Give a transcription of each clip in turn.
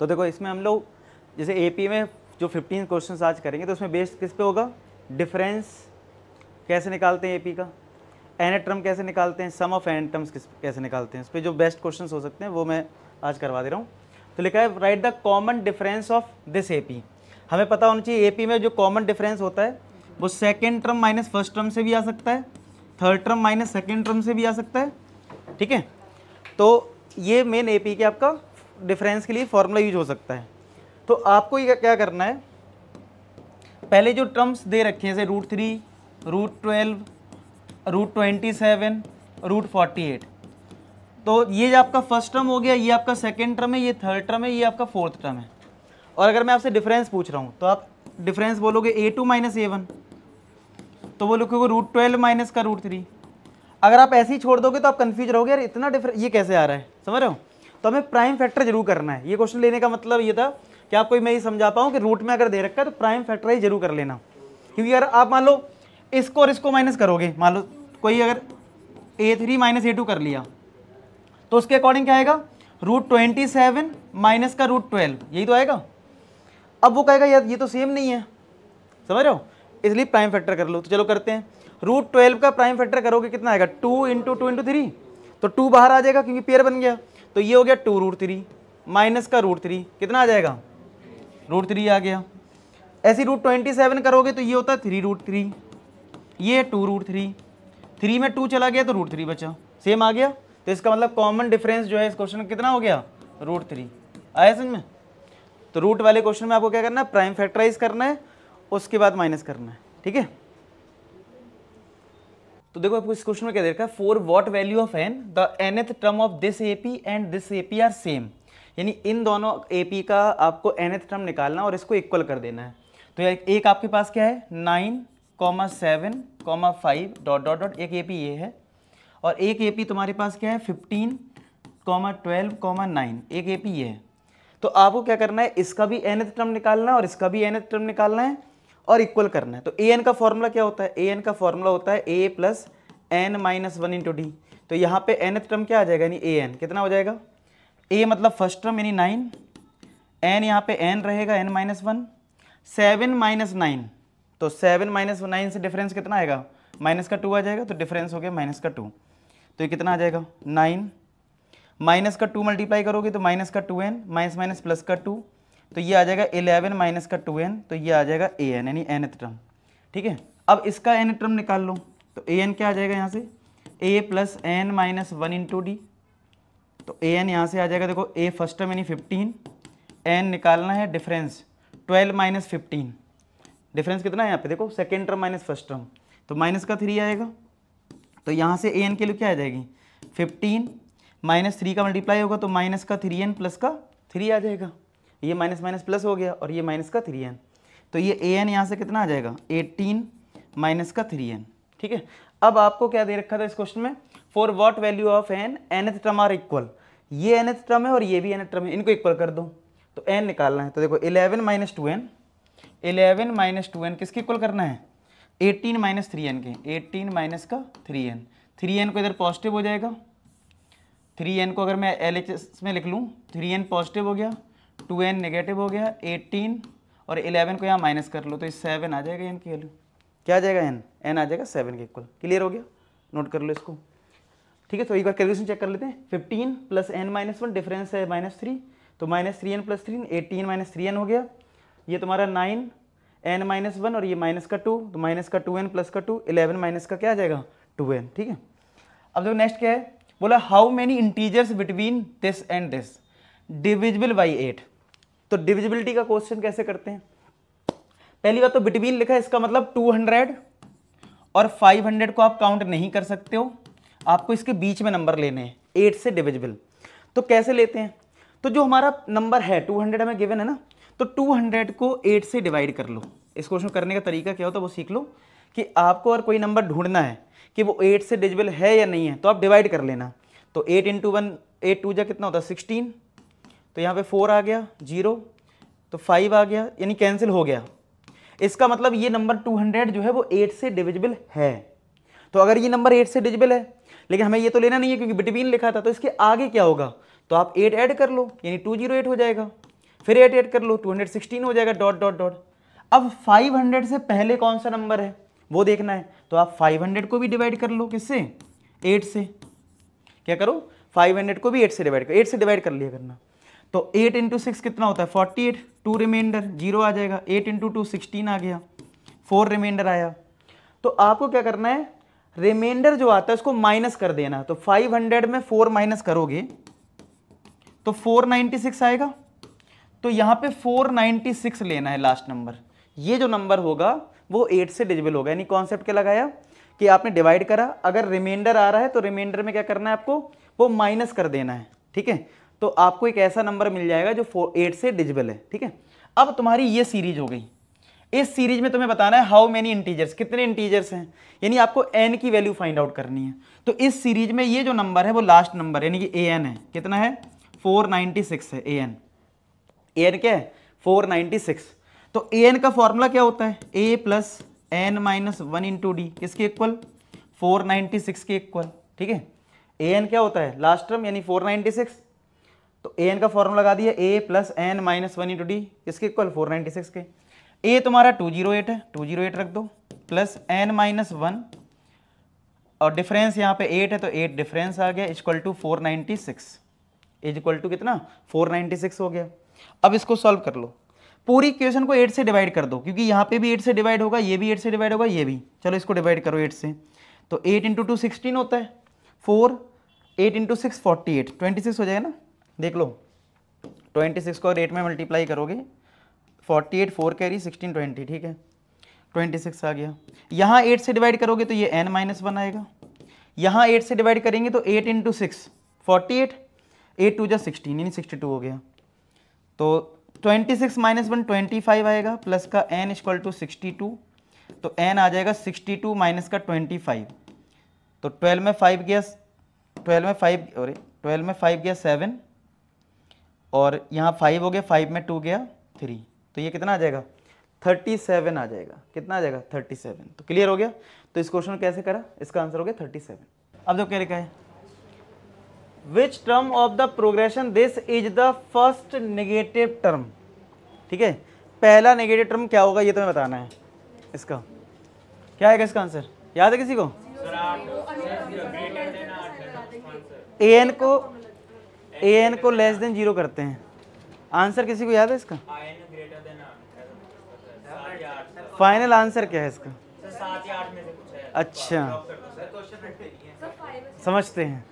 तो देखो इसमें हम लोग जैसे एपी में जो 15 क्वेश्चन आज करेंगे तो उसमें बेस्ड किस पे होगा, डिफरेंस कैसे निकालते हैं एपी का, nth टर्म कैसे निकालते हैं, सम ऑफ n टर्म्स कैसे निकालते हैं, उस पर जो बेस्ट क्वेश्चन हो सकते हैं वो मैं आज करवा दे रहा हूँ। तो लिखा है right the common difference of this AP. हमें पता होना चाहिए एपी में जो कॉमन डिफरेंस होता है वो second term minus first term से भी आ सकता है, third term minus second term से भी आ सकता है, ठीक है। तो ये मेन एपी के आपका डिफरेंस के लिए फॉर्मूला यूज हो सकता है। तो आपको ये क्या करना है, पहले जो टर्म्स दे रखे हैं जैसे √3, √12, √27, √48, तो ये जो आपका फर्स्ट टर्म हो गया, ये आपका सेकेंड टर्म है, ये थर्ड टर्म है, ये आपका फोर्थ टर्म है। और अगर मैं आपसे डिफरेंस पूछ रहा हूँ तो आप डिफरेंस बोलोगे a2 माइनस a1, तो वो लिखोगे √12 माइनस का √3। अगर आप ऐसे ही छोड़ दोगे तो आप कंफ्यूज रहोगे, यार इतना डिफरेंस ये कैसे आ रहा है, समझ रहे हो। तो हमें प्राइम फैक्टर जरूर करना है। ये क्वेश्चन लेने का मतलब ये था कि आपको मैं ये समझा पाऊँ कि रूट में अगर दे रखा है तो प्राइम फैक्टराइज जरूर कर लेना, क्योंकि अगर आप मान लो इसको और इसको माइनस करोगे, मान लो कोई अगर a3 माइनस a2 कर लिया तो उसके अकॉर्डिंग क्या आएगा, √27 माइनस का √12, यही तो आएगा। अब वो कहेगा यार ये तो सेम नहीं है, समझ रहे हो, इसलिए प्राइम फैक्टर कर लो। तो चलो करते हैं, √12 का प्राइम फैक्टर करोगे कितना आएगा, 2 × 2 × 3, तो 2 बाहर आ जाएगा क्योंकि पेयर बन गया, तो ये हो गया 2√3 माइनस का √3, कितना आ जाएगा, √3 आ गया। ऐसे √27 करोगे तो ये होता है 3√3, ये 2√3, 3 में 2 चला गया तो √3 बचा, सेम आ गया। तो इसका मतलब कॉमन डिफरेंस जो है इस क्वेश्चन में कितना हो गया, √3। आया समझ में। तो रूट वाले क्वेश्चन में आपको क्या करना है, प्राइम फैक्टराइज करना है, उसके बाद माइनस करना है, ठीक है। तो देखो आपको इस क्वेश्चन में क्या दे रखा है, for what value of n the nth term of this AP and this AP are same, यानी इन दोनों एपी का आपको nth टर्म निकालना और इसको इक्वल कर देना है। तो एक आपके पास क्या है 9, 7, 5 ... एक एपी ये है, और एक एपी तुम्हारे पास क्या है 15, 12, 9, एक एपी ये है। तो आपको क्या करना है, इसका भी nth टर्म निकालना है और इसका भी nth टर्म निकालना है और इक्वल करना है। तो an का फॉर्मूला क्या होता है, an का फॉर्मूला होता है a plus n minus 1 × d। तो यहाँ पे nth टर्म क्या आ जाएगा, यानी an कितना हो जाएगा, a मतलब फर्स्ट टर्म यानी 9, n यहाँ पे n रहेगा n माइनस 1, 7 माइनस 9, तो 7 माइनस 9 से डिफरेंस कितना आएगा, माइनस का 2 आ जाएगा, तो डिफरेंस हो गया माइनस का 2। तो ये कितना आ जाएगा 9, माइनस का 2 मल्टीप्लाई करोगे तो माइनस का 2n, माइनस माइनस प्लस का 2, तो ये आ जाएगा 11 माइनस का 2n, तो ये आ जाएगा an यानी nth टर्म, ठीक है। अब इसका nth टर्म निकाल लो, तो an क्या आ जाएगा यहाँ से, a plus n minus 1 × d, तो an यहाँ से आ जाएगा, देखो a फर्स्ट टर्म यानी 15, n निकालना है डिफरेंस 12 माइनस 15, डिफरेंस कितना है यहाँ पे देखो, second term minus first term, तो माइनस का 3 आएगा। तो यहाँ से an के लिए क्या आ जाएगी 15 माइनस 3 का मल्टीप्लाई होगा तो माइनस का 3n प्लस का 3 आ जाएगा, ये माइनस माइनस प्लस हो गया और ये माइनस का 3n, तो ये an यहाँ से कितना आ जाएगा 18 माइनस का 3n, ठीक है। अब आपको क्या दे रखा था इस क्वेश्चन में, for what value of n nth term are equal, ये nth टर्म है और ये भी nth टर्म है, इनको इक्वल कर दो, तो n निकालना है। तो देखो 11 माइनस 2n, 11 माइनस 2n किसके इक्वल करना है, 18 माइनस 3n के, 18 माइनस का 3n, 3n को इधर पॉजिटिव हो जाएगा, 3n को अगर मैं LHS में लिख लूँ 3n पॉजिटिव हो गया, 2n नेगेटिव हो गया, 18 और 11 को यहाँ माइनस कर लो तो इस 7 आ जाएगा n की वैल्यू, क्या आ जाएगा n आ जाएगा 7 के इक्वल। क्लियर हो गया, नोट कर लो इसको, ठीक है। तो एक बार कैलकुलेशन चेक कर लेते हैं, 15 प्लस n माइनस 1 डिफरेंस है -3, तो -3n प्लस 3 18 माइनस 3n हो गया, ये तुम्हारा 9 n माइनस 1 और ये माइनस का 2, तो माइनस का 2n प्लस का 2, 11 माइनस का क्या आ जाएगा 2n, ठीक है। अब देखो नेक्स्ट क्या है, बोला how many integers between this and this divisible by 8। तो डिविजिबिलिटी का क्वेश्चन कैसे करते हैं, पहली बात तो बिटवीन लिखा है, इसका मतलब 200 और 500 को आप काउंट नहीं कर सकते हो, आपको इसके बीच में नंबर लेने हैं 8 से डिविजिबल। तो कैसे लेते हैं, तो जो हमारा नंबर है 200 हमें गिवन है ना, तो 200 को 8 से डिवाइड कर लो। इस क्वेश्चन करने का तरीका क्या होता है वो सीख लो, कि आपको अगर कोई नंबर ढूंढना है कि वो 8 से डिविजिबल है या नहीं है तो आप डिवाइड कर लेना। तो 8 × 1 8 2 जा कितना होता है 16, तो यहाँ पे 4 आ गया 0, तो 5 आ गया, यानी कैंसिल हो गया। इसका मतलब ये नंबर 200 जो है वो 8 से डिविजिबल है। तो अगर ये नंबर 8 से डिविजिबल है, लेकिन हमें ये तो लेना नहीं है क्योंकि बिटवीन लिखा था, तो इसके आगे क्या होगा, तो आप 8 ऐड कर लो, यानी 208 हो जाएगा। फिर 8 ऐड कर लो, 216 हो जाएगा, डॉट डॉट डॉट। अब 500 से पहले कौन सा नंबर है वो देखना है, तो आप 500 को भी डिवाइड कर लो, किससे, 8 से। क्या करो, 500 को भी 8 से डिवाइड कर, 8 से डिवाइड कर लिया करना। तो 8 इंटू 6 कितना होता है, 48, 2 रिमाइंडर 0 आ जाएगा, 8 इंटू 2 16 आ गया, 4 रिमाइंडर आया। तो आपको क्या करना है, रिमाइंडर जो आता है उसको माइनस कर देना। तो 500 में 4 माइनस करोगे तो 496 आएगा। तो यहाँ पे 496 लेना है लास्ट नंबर। ये जो नंबर होगा वो 8 से डिविजिबल होगा, यानी कॉन्सेप्ट क्या लगाया कि आपने डिवाइड करा, अगर रिमाइंडर आ रहा है तो रिमाइंडर में क्या करना है आपको, वो माइनस कर देना है। ठीक है, तो आपको एक ऐसा नंबर मिल जाएगा जो 8 से डिविजिबल है। ठीक है, अब तुम्हारी ये सीरीज हो गई। इस सीरीज में तुम्हें बताना है हाउ मेनी इंटीजर्स, कितने इंटीजर्स हैं, यानी आपको n की वैल्यू फाइंड आउट करनी है। तो इस सीरीज में ये जो नंबर है वो लास्ट नंबर यानी कि an है, कितना है, 496 है an। an क्या है, 496। तो an का फॉर्मूला क्या होता है, a plus n minus 1 into D, किसके इक्वल, 496 के इक्वल। ठीक है, an क्या होता है, लास्ट टर्म यानी 496। तो an का फॉर्मूला लगा दिया, a plus n minus 1 into D, किसके इक्वल, 496 के। a तुम्हारा 208 है, 208 रख दो, प्लस n माइनस 1 और डिफरेंस यहाँ पे 8 है तो 8 डिफरेंस आ गया, equal to 496, is equal to कितना, 496 हो गया। अब इसको सॉल्व कर लो, पूरी इक्वेशन को 8 से डिवाइड कर दो, क्योंकि यहाँ पे भी 8 से डिवाइड होगा, ये भी 8 से डिवाइड होगा, ये भी। चलो इसको डिवाइड करो 8 से, तो 8 इंटू 2 16 होता है, 4 8 इंटू 6 48, 26 हो जाएगा ना, देख लो 26 को 8 में मल्टीप्लाई करोगे, 48 4 कैरी 16 20, ठीक है 26 आ गया। यहाँ 8 से डिवाइड करोगे तो ये n माइनस 1 आएगा, यहाँ 8 से डिवाइड करेंगे तो 8 इंटू 6 48, 8 2 जा 16 यानी 62 हो गया। तो 26 माइनस 1 25 आएगा, प्लस का n इक्वल टू 62, तो n आ जाएगा 62 माइनस का 25, तो 12 में 5 गया, 12 में 5 गया 7, और यहाँ 5 हो गया, 5 में 2 गया 3, तो ये कितना आ जाएगा, 37 आ जाएगा। कितना आ जाएगा, 37। तो क्लियर हो गया। तो इस क्वेश्चन कैसे करा, इसका आंसर हो गया 37। अब जो क्या लिखा है, which term of the progression this is the first negative term. ठीक है, पहला नेगेटिव टर्म क्या होगा ये तुम्हें बताना है। इसका क्या आएगा, इसका आंसर याद है किसी को, an को लेस देन 0 करते हैं, आंसर किसी को याद है इसका, फाइनल आंसर क्या है इसका, 7 या 8 में से कुछ है। अच्छा समझते हैं,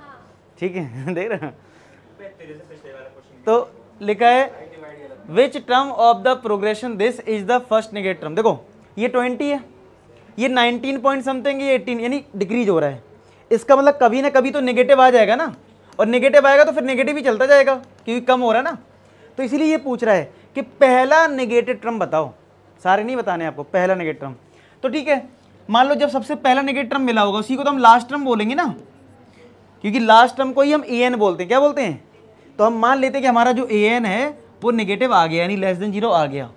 ठीक है देख रहे हैं। तो लिखा है which term of the progression this is the first negative term. देखो ये 20 है, ये 19 पॉइंट समथिंग, ये 18 यानी डिक्रीज हो रहा है। इसका मतलब कभी ना कभी तो नेगेटिव आ जाएगा ना, और नेगेटिव आएगा तो फिर नेगेटिव ही चलता जाएगा क्योंकि कम हो रहा है ना। तो इसीलिए ये पूछ रहा है कि पहला नेगेटिव टर्म बताओ, सारे नहीं बताने आपको, पहला नेगेटिव टर्म। तो ठीक है, मान लो जब सबसे पहला नेगेटिव टर्म मिला होगा उसी को तो हम लास्ट टर्म बोलेंगे ना, क्योंकि लास्ट टर्म को ही हम an बोलते हैं। क्या बोलते हैं, तो हम मान लेते हैं कि हमारा जो an है वो नेगेटिव आ गया यानी लेस देन 0 आ गया,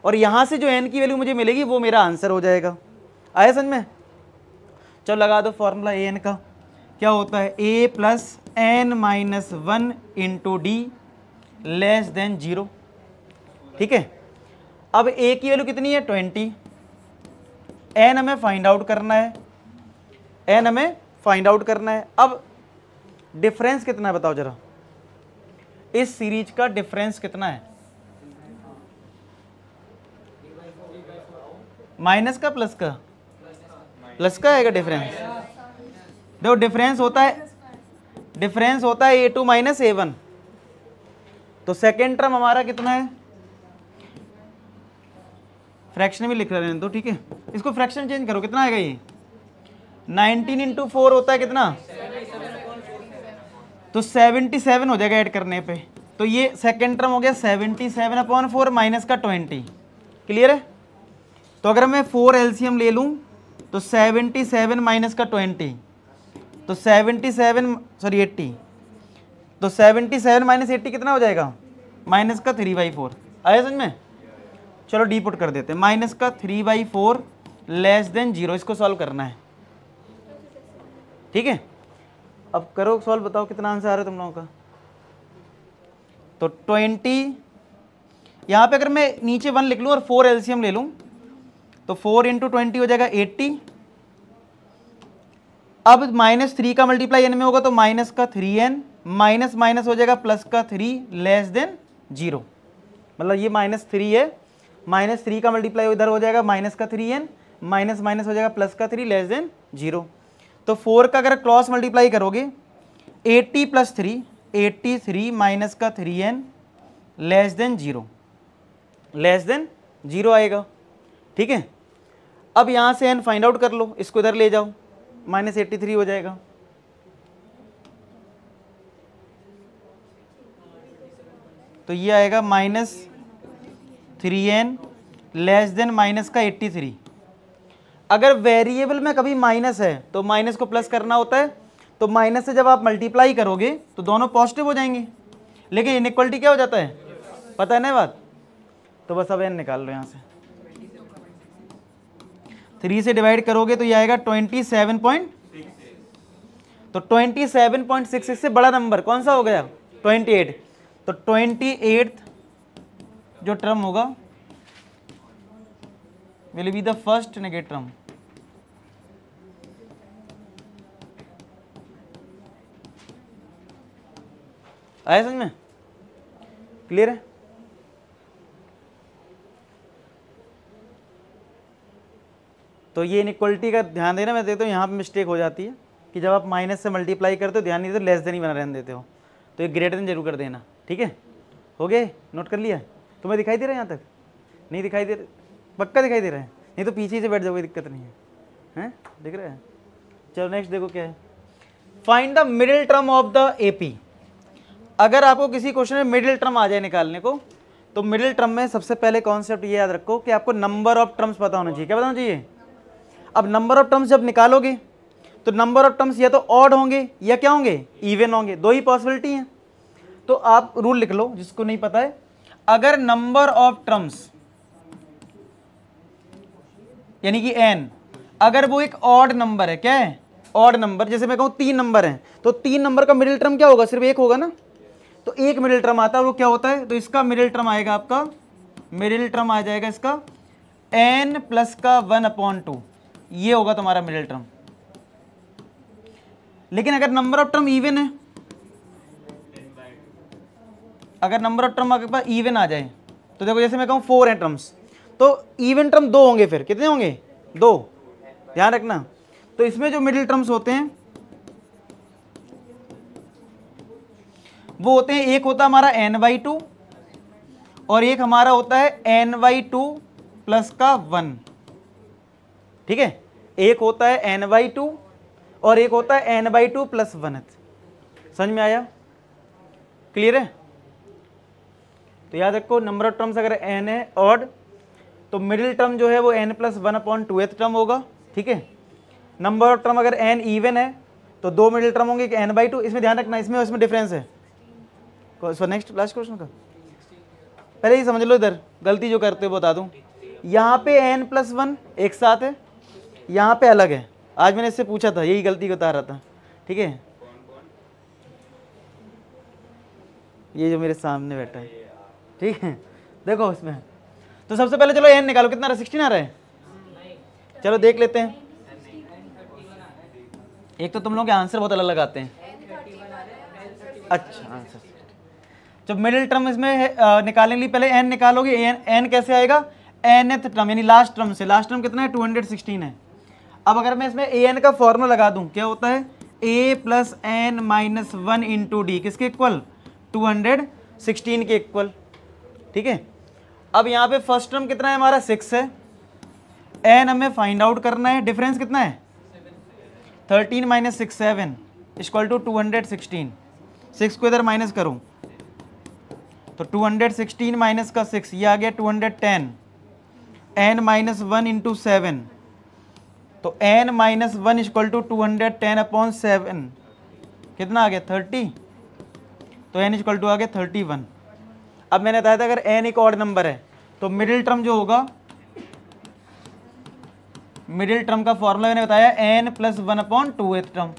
और यहाँ से जो n की वैल्यू मुझे मिलेगी वो मेरा आंसर हो जाएगा। आया समझ में, चलो लगा दो फॉर्मूला an का, क्या होता है, a plus n minus 1 into D less than 0। ठीक है, अब a की वैल्यू कितनी है, 20, n हमें फाइंड आउट करना है, n हमें फाइंड आउट करना है। अब डिफरेंस कितना है बताओ जरा, इस सीरीज का डिफरेंस कितना है, माइनस का प्लस का, प्लस का आएगा डिफरेंस। देखो डिफरेंस होता है a2 माइनस a1, तो सेकेंड टर्म हमारा कितना है, फ्रैक्शन में लिख रहे हैं तो ठीक है, इसको फ्रैक्शन चेंज करो, कितना आएगा ये, 19 इंटू 4 होता है कितना, तो 77 हो जाएगा ऐड करने पे। तो ये सेकेंड टर्म हो गया 77/4 माइनस का 20। क्लियर है, तो अगर मैं 4 एलसीएम ले लूँ तो 77 माइनस का 20, तो 80, तो 77 माइनस 80 कितना हो जाएगा, माइनस का 3/4। आया समझ में, चलो डी पुट कर देते हैं, माइनस का 3/4 लेस देन 0, इसको सॉल्व करना है। ठीक है, अब करो सॉल्व, बताओ कितना आंसर आ रहा है तुम लोगों का। तो 20 यहाँ पे अगर मैं नीचे 1 लिख लूँ और 4 एलसीएम ले लूँ तो 4 × 20 हो जाएगा 80। अब -3 का मल्टीप्लाई एन में होगा तो माइनस का 3n, माइनस माइनस हो जाएगा प्लस का 3 लेस देन 0। मतलब ये -3 है, -3 का मल्टीप्लाई इधर हो जाएगा माइनस का 3n, माइनस माइनस हो जाएगा प्लस का 3 लेस देन 0। तो 4 का अगर क्रॉस मल्टीप्लाई करोगे 80 + 3, 83 माइनस का 3n less than 0, less than 0 आएगा। ठीक है, अब यहाँ से n फाइंड आउट कर लो, इसको इधर ले जाओ, -83 हो जाएगा। तो ये आएगा -3n लेस देन माइनस का 83। अगर वेरिएबल में कभी माइनस है तो माइनस को प्लस करना होता है, तो माइनस से जब आप मल्टीप्लाई करोगे तो दोनों पॉजिटिव हो जाएंगे, लेकिन इनइक्वालिटी क्या हो जाता है, पता है ना बात। तो बस अब n निकाल लो, यहाँ से 3 से डिवाइड करोगे तो ये आएगा 27. तो 27.66 से बड़ा नंबर कौन सा हो गया, 28। तो 28th जो टर्म होगा will be the first negative term. आया समझ में, क्लियर है। तो ये इनइक्वालिटी का ध्यान देना, मैं देता हूँ यहाँ पे मिस्टेक हो जाती है कि जब आप माइनस से मल्टीप्लाई करते हो ध्यान नहीं देते, लेस देन ही बना रहने देते हो, तो ये ग्रेटर देन जरूर कर देना। ठीक है, हो गए, नोट कर लिया। तुम्हें दिखाई दे रहा है यहाँ तक, नहीं दिखाई दे रहा, पक्का दिखाई दे रहा है, नहीं तो पीछे से बैठ जाओ, कोई दिक्कत नहीं है, हैं दिख रहा है। चलो नेक्स्ट देखो क्या है, find the middle term of the AP. अगर आपको किसी क्वेश्चन में मिडिल टर्म आ जाए निकालने को, तो मिडिल टर्म में सबसे पहले कॉन्सेप्ट ये याद रखो कि आपको नंबर ऑफ टर्म्स पता होना चाहिए। क्या पता होना चाहिए। अब नंबर ऑफ टर्म्स जब निकालोगे तो नंबर ऑफ टर्म्स या तो ऑड होंगे या क्या होंगे, इवन होंगे, दो ही पॉसिबिलिटी हैं। तो आप रूल लिख लो जिसको नहीं पता है, अगर नंबर ऑफ टर्म्स यानी कि n, अगर वो एक ऑड नंबर है, क्या है, ऑड नंबर, जैसे मैं कहूँ 3 नंबर हैं, तो 3 नंबर का मिडिल टर्म क्या होगा, सिर्फ एक होगा ना, तो एक मिडिल टर्म आता है, वो क्या होता है, तो इसका मिडिल टर्म आएगा, आपका मिडिल टर्म आ जाएगा इसका n + का 1/2, ये होगा तुम्हारा मिडिल टर्म। लेकिन अगर नंबर ऑफ टर्म इवन है, अगर नंबर ऑफ टर्म आपके पास इवन आ जाए, तो देखो जैसे मैं कहूँ 4 हैं टर्म्स, तो इवन टर्म 2 होंगे, फिर कितने होंगे, 2, ध्यान रखना। तो इसमें जो मिडिल टर्म्स होते हैं वो होते हैं, एक होता है हमारा n/2 और एक हमारा होता है n/2 + का 1। ठीक है, एक होता है n/2 और एक होता है n/2 + 1। समझ में आया, क्लियर है। तो याद रखो नंबर ऑफ टर्म्स अगर n है ऑड, तो मिडिल टर्म जो है वो n + 1/2th टर्म होगा। ठीक है, नंबर ऑफ टर्म अगर n इवन है तो 2 मिडिल टर्म होंगे, n/2। इसमें ध्यान रखना, इसमें इसमें डिफरेंस है। नेक्स्ट लास्ट क्वेश्चन का पहले ही समझ लो, इधर गलती जो करते हो बता दूं, यहाँ पे n + 1 एक साथ है, यहाँ पे अलग है। आज मैंने इससे पूछा था, यही गलती बता रहा था। ठीक है, ये जो मेरे सामने बैठा है, ठीक है, देखो इसमें तो सबसे पहले चलो n निकालो, कितना आ रहा है, 16 आ रहा है। चलो देख लेते हैं। एक तो तुम लोग के आंसर बहुत अलग लगाते हैं। अच्छा आंसर, जब मिडिल टर्म इसमें निकालने के लिए पहले n निकालोगे, n कैसे आएगा, nth टर्म यानी लास्ट टर्म से। लास्ट टर्म कितना है, 216 है। अब अगर मैं इसमें an का फॉर्मूला लगा दूं, क्या होता है, a + n - 1 × d, किसके इक्वल, 216 के इक्वल। ठीक है, अब यहाँ पे फर्स्ट टर्म कितना है हमारा, 6 है, n हमें फाइंड आउट करना है, डिफरेंस कितना है, 13 - 6 7 = 216। 6 को इधर माइनस करूँ तो 216 माइनस का 6, ये आ गया 210, n - 1 × 7, तो n - 1 = 210/7, कितना आ गया, 30, तो n = आ गया 31। अब मैंने बताया था अगर n एक ऑड नंबर है तो मिडिल टर्म जो होगा, मिडिल टर्म का फॉर्मूला मैंने बताया n + 1/2th टर्म,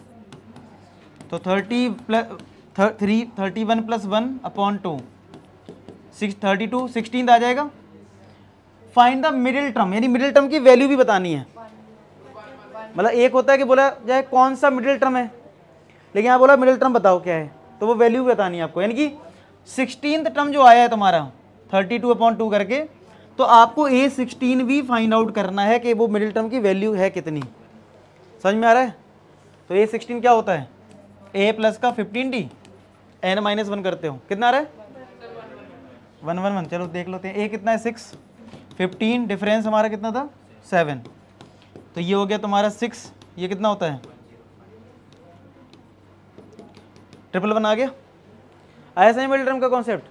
तो 31 + 1/2 32 16 आ जाएगा। फाइंड द मिडिल टर्म, यानी मिडिल टर्म की वैल्यू भी बतानी है। मतलब एक होता है कि बोला जाए कौन सा मिडिल टर्म है, लेकिन यहाँ बोला मिडिल टर्म बताओ क्या है, तो वो वैल्यू भी बतानी है आपको। यानी कि 16th टर्म जो आया है तुम्हारा 32/2 करके, तो आपको A16 भी फाइंड आउट करना है कि वो मिडिल टर्म की वैल्यू है कितनी। समझ में आ रहा है? तो A16 क्या होता है, A प्लस का 15D n-1 करते हो, कितना आ रहा है 111। चलो देख लेते हैं, A कितना है 6, 15 डिफरेंस हमारा कितना था 7, तो ये हो गया तुम्हारा 6, ये कितना होता है 111 आ गया। ऐसा ही मिडिल टर्म का कॉन्सेप्ट,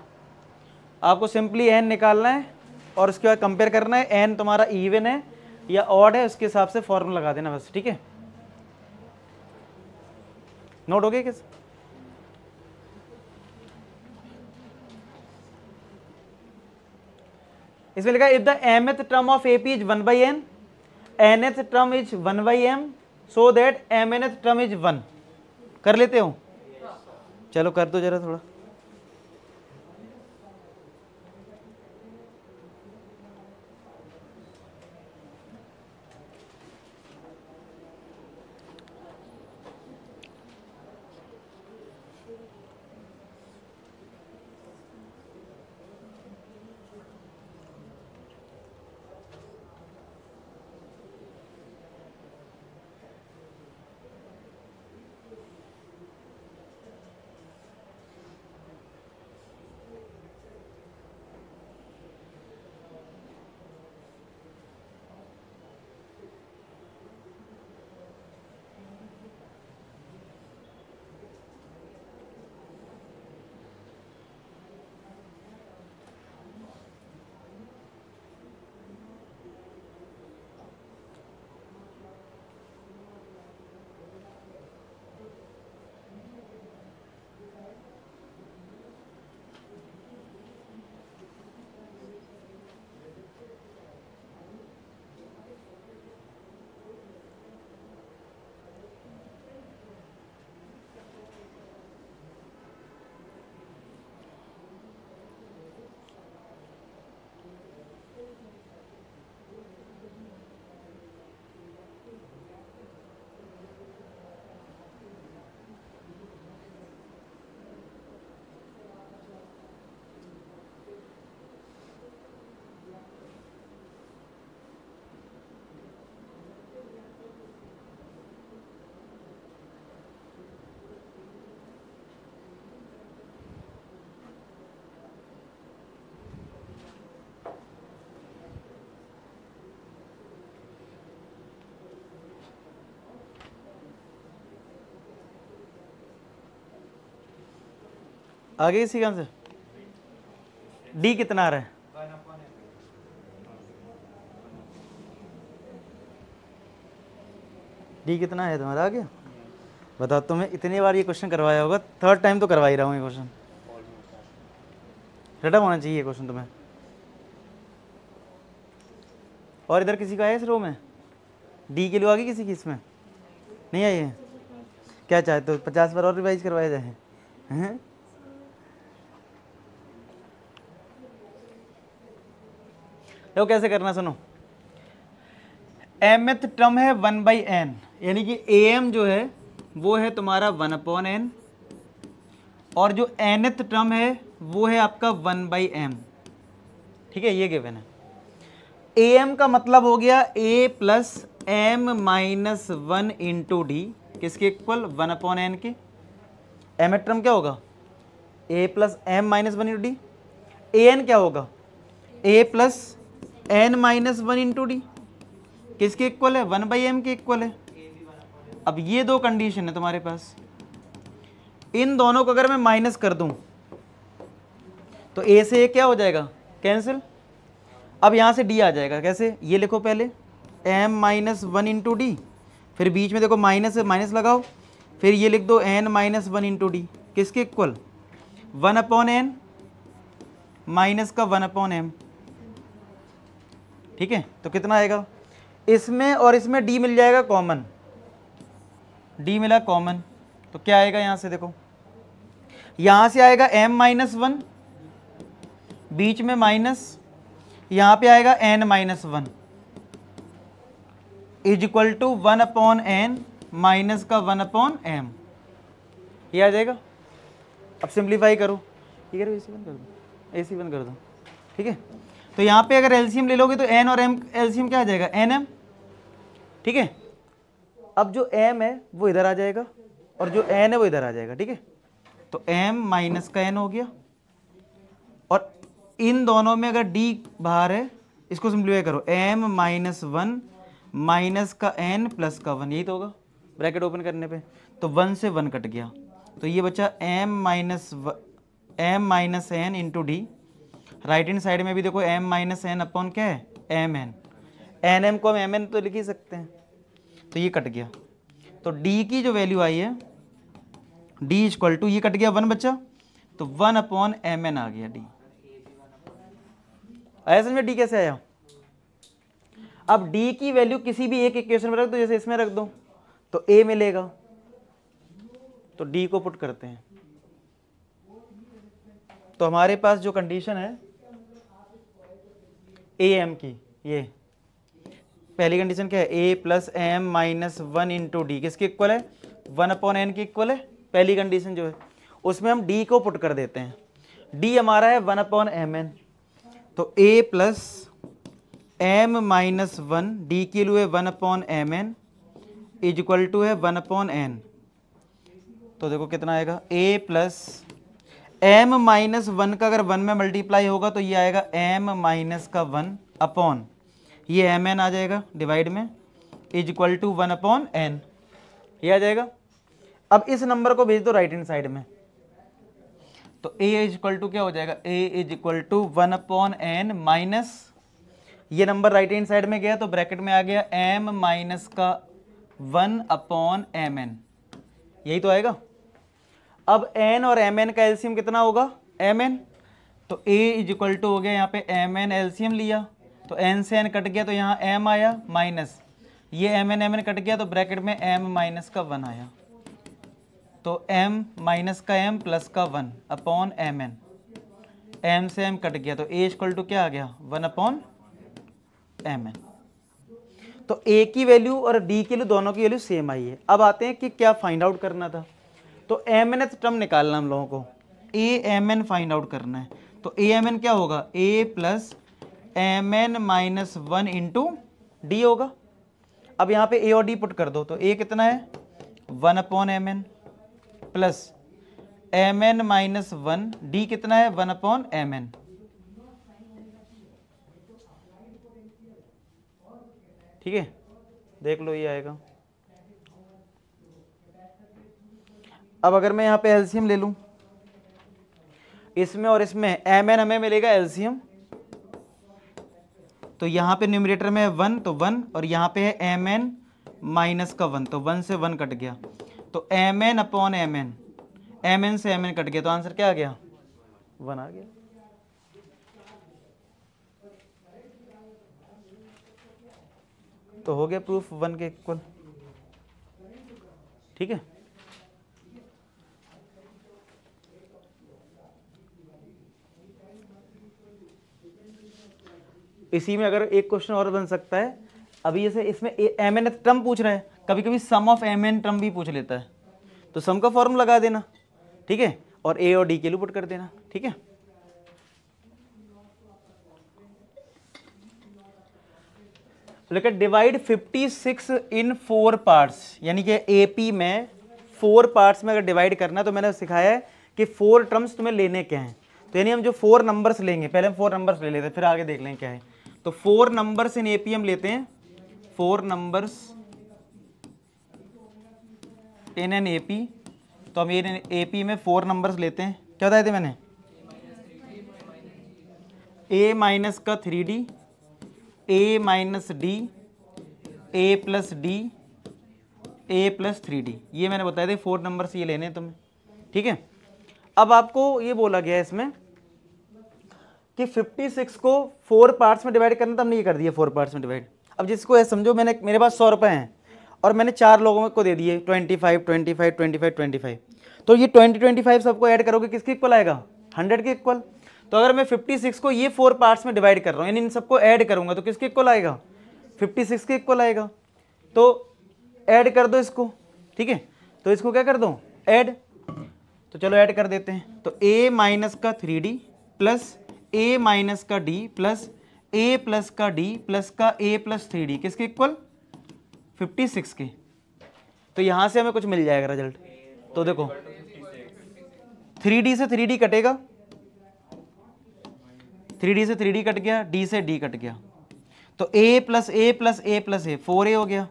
आपको सिंपली n निकालना है और उसके बाद कंपेयर करना है, n तुम्हारा इवन है या ऑड है, उसके हिसाब से फॉर्मूला लगा देना बस, ठीक है। नोट हो गया किस? इसमें लिखा if the mth term of AP is 1/n, nth term is 1/m, so that mnth term is 1। कर लेते हो? चलो कर दो जरा थोड़ा। आगे इसी का आंसर डी कितना आ रहा है? डी कितना है तुम्हारा? आ गया? बताओ, तुम्हें इतनी बार ये क्वेश्चन करवाया होगा, थर्ड टाइम तो करवा ही रहा हूँ ये क्वेश्चन। रटा होना चाहिए ये क्वेश्चन तुम्हें। और इधर किसी का है इस रो में डी के लिए? आगे किसी की इसमें नहीं आई है? क्या चाहते हो 50 बार और रिवाइज करवाया जाए? हैं? तो कैसे करना सुनो, mth टर्म है 1/n, यानी कि am जो है वो है तुम्हारा 1/n, और जो nth टर्म है वो है आपका 1/m, ठीक है, ये गिवन है। am का मतलब हो गया a plus m-1 into D, किसके इक्वल 1/n के। mth टर्म क्या होगा a plus m-1 into D. an क्या होगा a plus n-1 into D, किसके इक्वल है 1/m के इक्वल है। अब ये दो कंडीशन है तुम्हारे पास, इन दोनों को अगर मैं माइनस कर दूं तो a से a क्या हो जाएगा कैंसिल। अब यहां से d आ जाएगा, कैसे, ये लिखो पहले m-1 इंटू डी, फिर बीच में देखो माइनस से माइनस लगाओ, फिर ये लिख दो n-1 इंटू डी, किसके इक्वल 1/n माइनस का 1/m, ठीक है। तो कितना आएगा, इसमें और इसमें d मिल जाएगा कॉमन, d मिला कॉमन, तो क्या आएगा यहां से देखो, यहां से आएगा m-1, बीच में माइनस, यहाँ पे आएगा n minus one is equal to 1/n minus का 1/m, ये आ जाएगा। अब सिंप्लीफाई करो, ठीक है, AC बंद कर दो, AC बंद कर दो, ठीक है। तो यहाँ पे अगर एलसीएम ले लोगे तो n और m एलसीएम क्या आ जाएगा, nm, ठीक है। अब जो m है वो इधर आ जाएगा और जो n है वो इधर आ जाएगा, ठीक है। तो m माइनस का n हो गया, और इन दोनों में अगर d बाहर है, इसको सिंप्लीफाई करो, m माइनस वन माइनस का n प्लस का 1, यही तो होगा ब्रैकेट ओपन करने पे। तो 1 से 1 कट गया, तो ये बचा m minus n into D. Right hand side में भी देखो m माइनस n अपॉन क्या है, एम एन, एन एम को हम एम एन तो लिख ही सकते हैं, तो ये कट गया। तो d की जो वैल्यू आई है d इक्वल टू, ये कट गया 1 बचा, तो 1/mn आ गया d। आया समझ में d कैसे आया। अब d की वैल्यू किसी भी एक इक्वेशन में रख दो, जैसे इसमें रख दो तो a मिलेगा, तो d को पुट करते हैं। तो हमारे पास जो कंडीशन है a m की, ये पहली कंडीशन क्या है, a plus M minus one into D किसके इक्वल है, 1/n के इक्वल है। पहली कंडीशन जो है उसमें हम d को पुट कर देते हैं, d हमारा है 1/mn, तो a plus m minus one, D की वैल्यू है 1/mn इज इक्वल टू है 1/n। तो देखो कितना आएगा, a plus m minus one का अगर 1 में मल्टीप्लाई होगा तो ये आएगा m माइनस का 1 अपॉन ये mn आ जाएगा डिवाइड में, इज इक्वल टू 1/n, ये आ जाएगा। अब इस नंबर को भेज दो राइट हैंड साइड में, तो a इज इक्वल टू क्या हो जाएगा, a is equal to 1/n minus, ये नंबर राइट हैंड साइड में गया तो ब्रैकेट में आ गया m माइनस का 1/mn, यही तो आएगा। अब n और mn का एलसीएम कितना होगा, mn, तो a इज इक्वल टू हो गया, यहाँ पे mn एलसीएम लिया तो n से n कट गया तो यहाँ m आया माइनस, ये mn कट गया तो ब्रैकेट में m माइनस का 1 आया, तो m माइनस का m प्लस का 1 अपॉन mn, m से m कट गया तो a इक्वल टू क्या आ गया, 1/mn। तो a की वैल्यू और d की वैल्यू दोनों की वैल्यू सेम आई है। अब आते हैं कि क्या फाइंड आउट करना था, तो mnth टर्म निकालना हम लोगों को, amn फाइंड आउट करना है। तो amn क्या होगा, a plus mn minus one into D होगा। अब यहाँ पे a और d पुट कर दो, तो a कितना है 1/mn plus mn minus one, D कितना है 1/mn, ठीक है, देख लो ये आएगा। अब अगर मैं यहाँ पे एलसीएम ले लूँ इसमें और इसमें, mn हमें मिलेगा एलसीएम, तो यहाँ पे न्यूमरेटर में है 1 तो 1, और यहाँ पे है mn माइनस का 1, तो 1 से 1 कट गया, तो mn अपॉन mn, mn से mn कट गया, तो आंसर क्या आ गया, 1 आ गया। तो हो गया प्रूफ 1 के इक्वल, ठीक है। इसी में अगर एक क्वेश्चन और बन सकता है, अभी जैसे इसमें mn टर्म पूछ रहा है, कभी कभी सम ऑफ mn टर्म भी पूछ लेता है, तो सम का फॉर्म लगा देना, ठीक है, और a और d के लिए पुट कर देना, ठीक है। लेकिन डिवाइड 56 इन 4 पार्ट्स, यानी कि AP में 4 पार्ट्स में अगर डिवाइड करना तो मैंने सिखाया है कि 4 टर्म्स तुम्हें लेने क्या हैं। तो यानी हम जो 4 नंबर्स लेंगे, पहले हम 4 नंबर्स ले लेते हैं, फिर आगे देख लेंगे क्या है। तो 4 नंबर्स इन AP हम लेते हैं, 4 नंबर्स इन एन AP, तो हम इन AP में 4 नंबर्स लेते हैं। क्या बताए थे मैंने, a माइनस का 3d, a minus D, a plus D, a plus 3d, ये मैंने बताया था 4 नंबर्स ये लेने हैं तुम्हें, ठीक है। अब आपको ये बोला गया है इसमें कि 56 को 4 पार्ट्स में डिवाइड करना, तो हमने ये कर दिया 4 पार्ट्स में डिवाइड। अब जिसको ऐसे समझो, मैंने मेरे पास 100 रुपये हैं और मैंने 4 लोगों को दे दिए 25 25 25 25, तो ये 20 25 सबको ऐड करोगे किसके इक्वल आएगा, 100 के इक्वल। तो अगर मैं 56 को ये 4 पार्ट्स में डिवाइड कर रहा हूँ, यानी इन सबको ऐड करूंगा तो किसके इक्वल आएगा, 56 के इक्वल आएगा। तो ऐड कर दो इसको, ठीक है, तो इसको क्या कर दो, ऐड। तो चलो ऐड कर देते हैं। तो a माइनस का 3d प्लस a माइनस का d प्लस a प्लस का d प्लस का a प्लस 3d किसके इक्वल, 56 के। तो यहां से हमें कुछ मिल जाएगा रिजल्ट। तो देखो 3d से 3d कटेगा, 3d से 3d कट गया, d से d कट गया, तो a plus a plus a plus a 4a हो गया।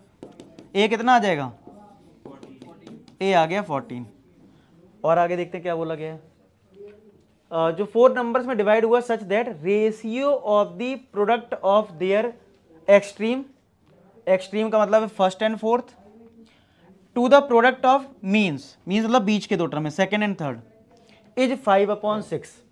a कितना आ जाएगा, a आ गया 14। और आगे देखते हैं क्या बोला गया है। जो 4 नंबर्स में डिवाइड हुआ such that ratio of the product of their extreme, extreme का मतलब है first and fourth, to the product of means, means मतलब बीच के दो टर्म है, सेकेंड एंड थर्ड, इज 5/6।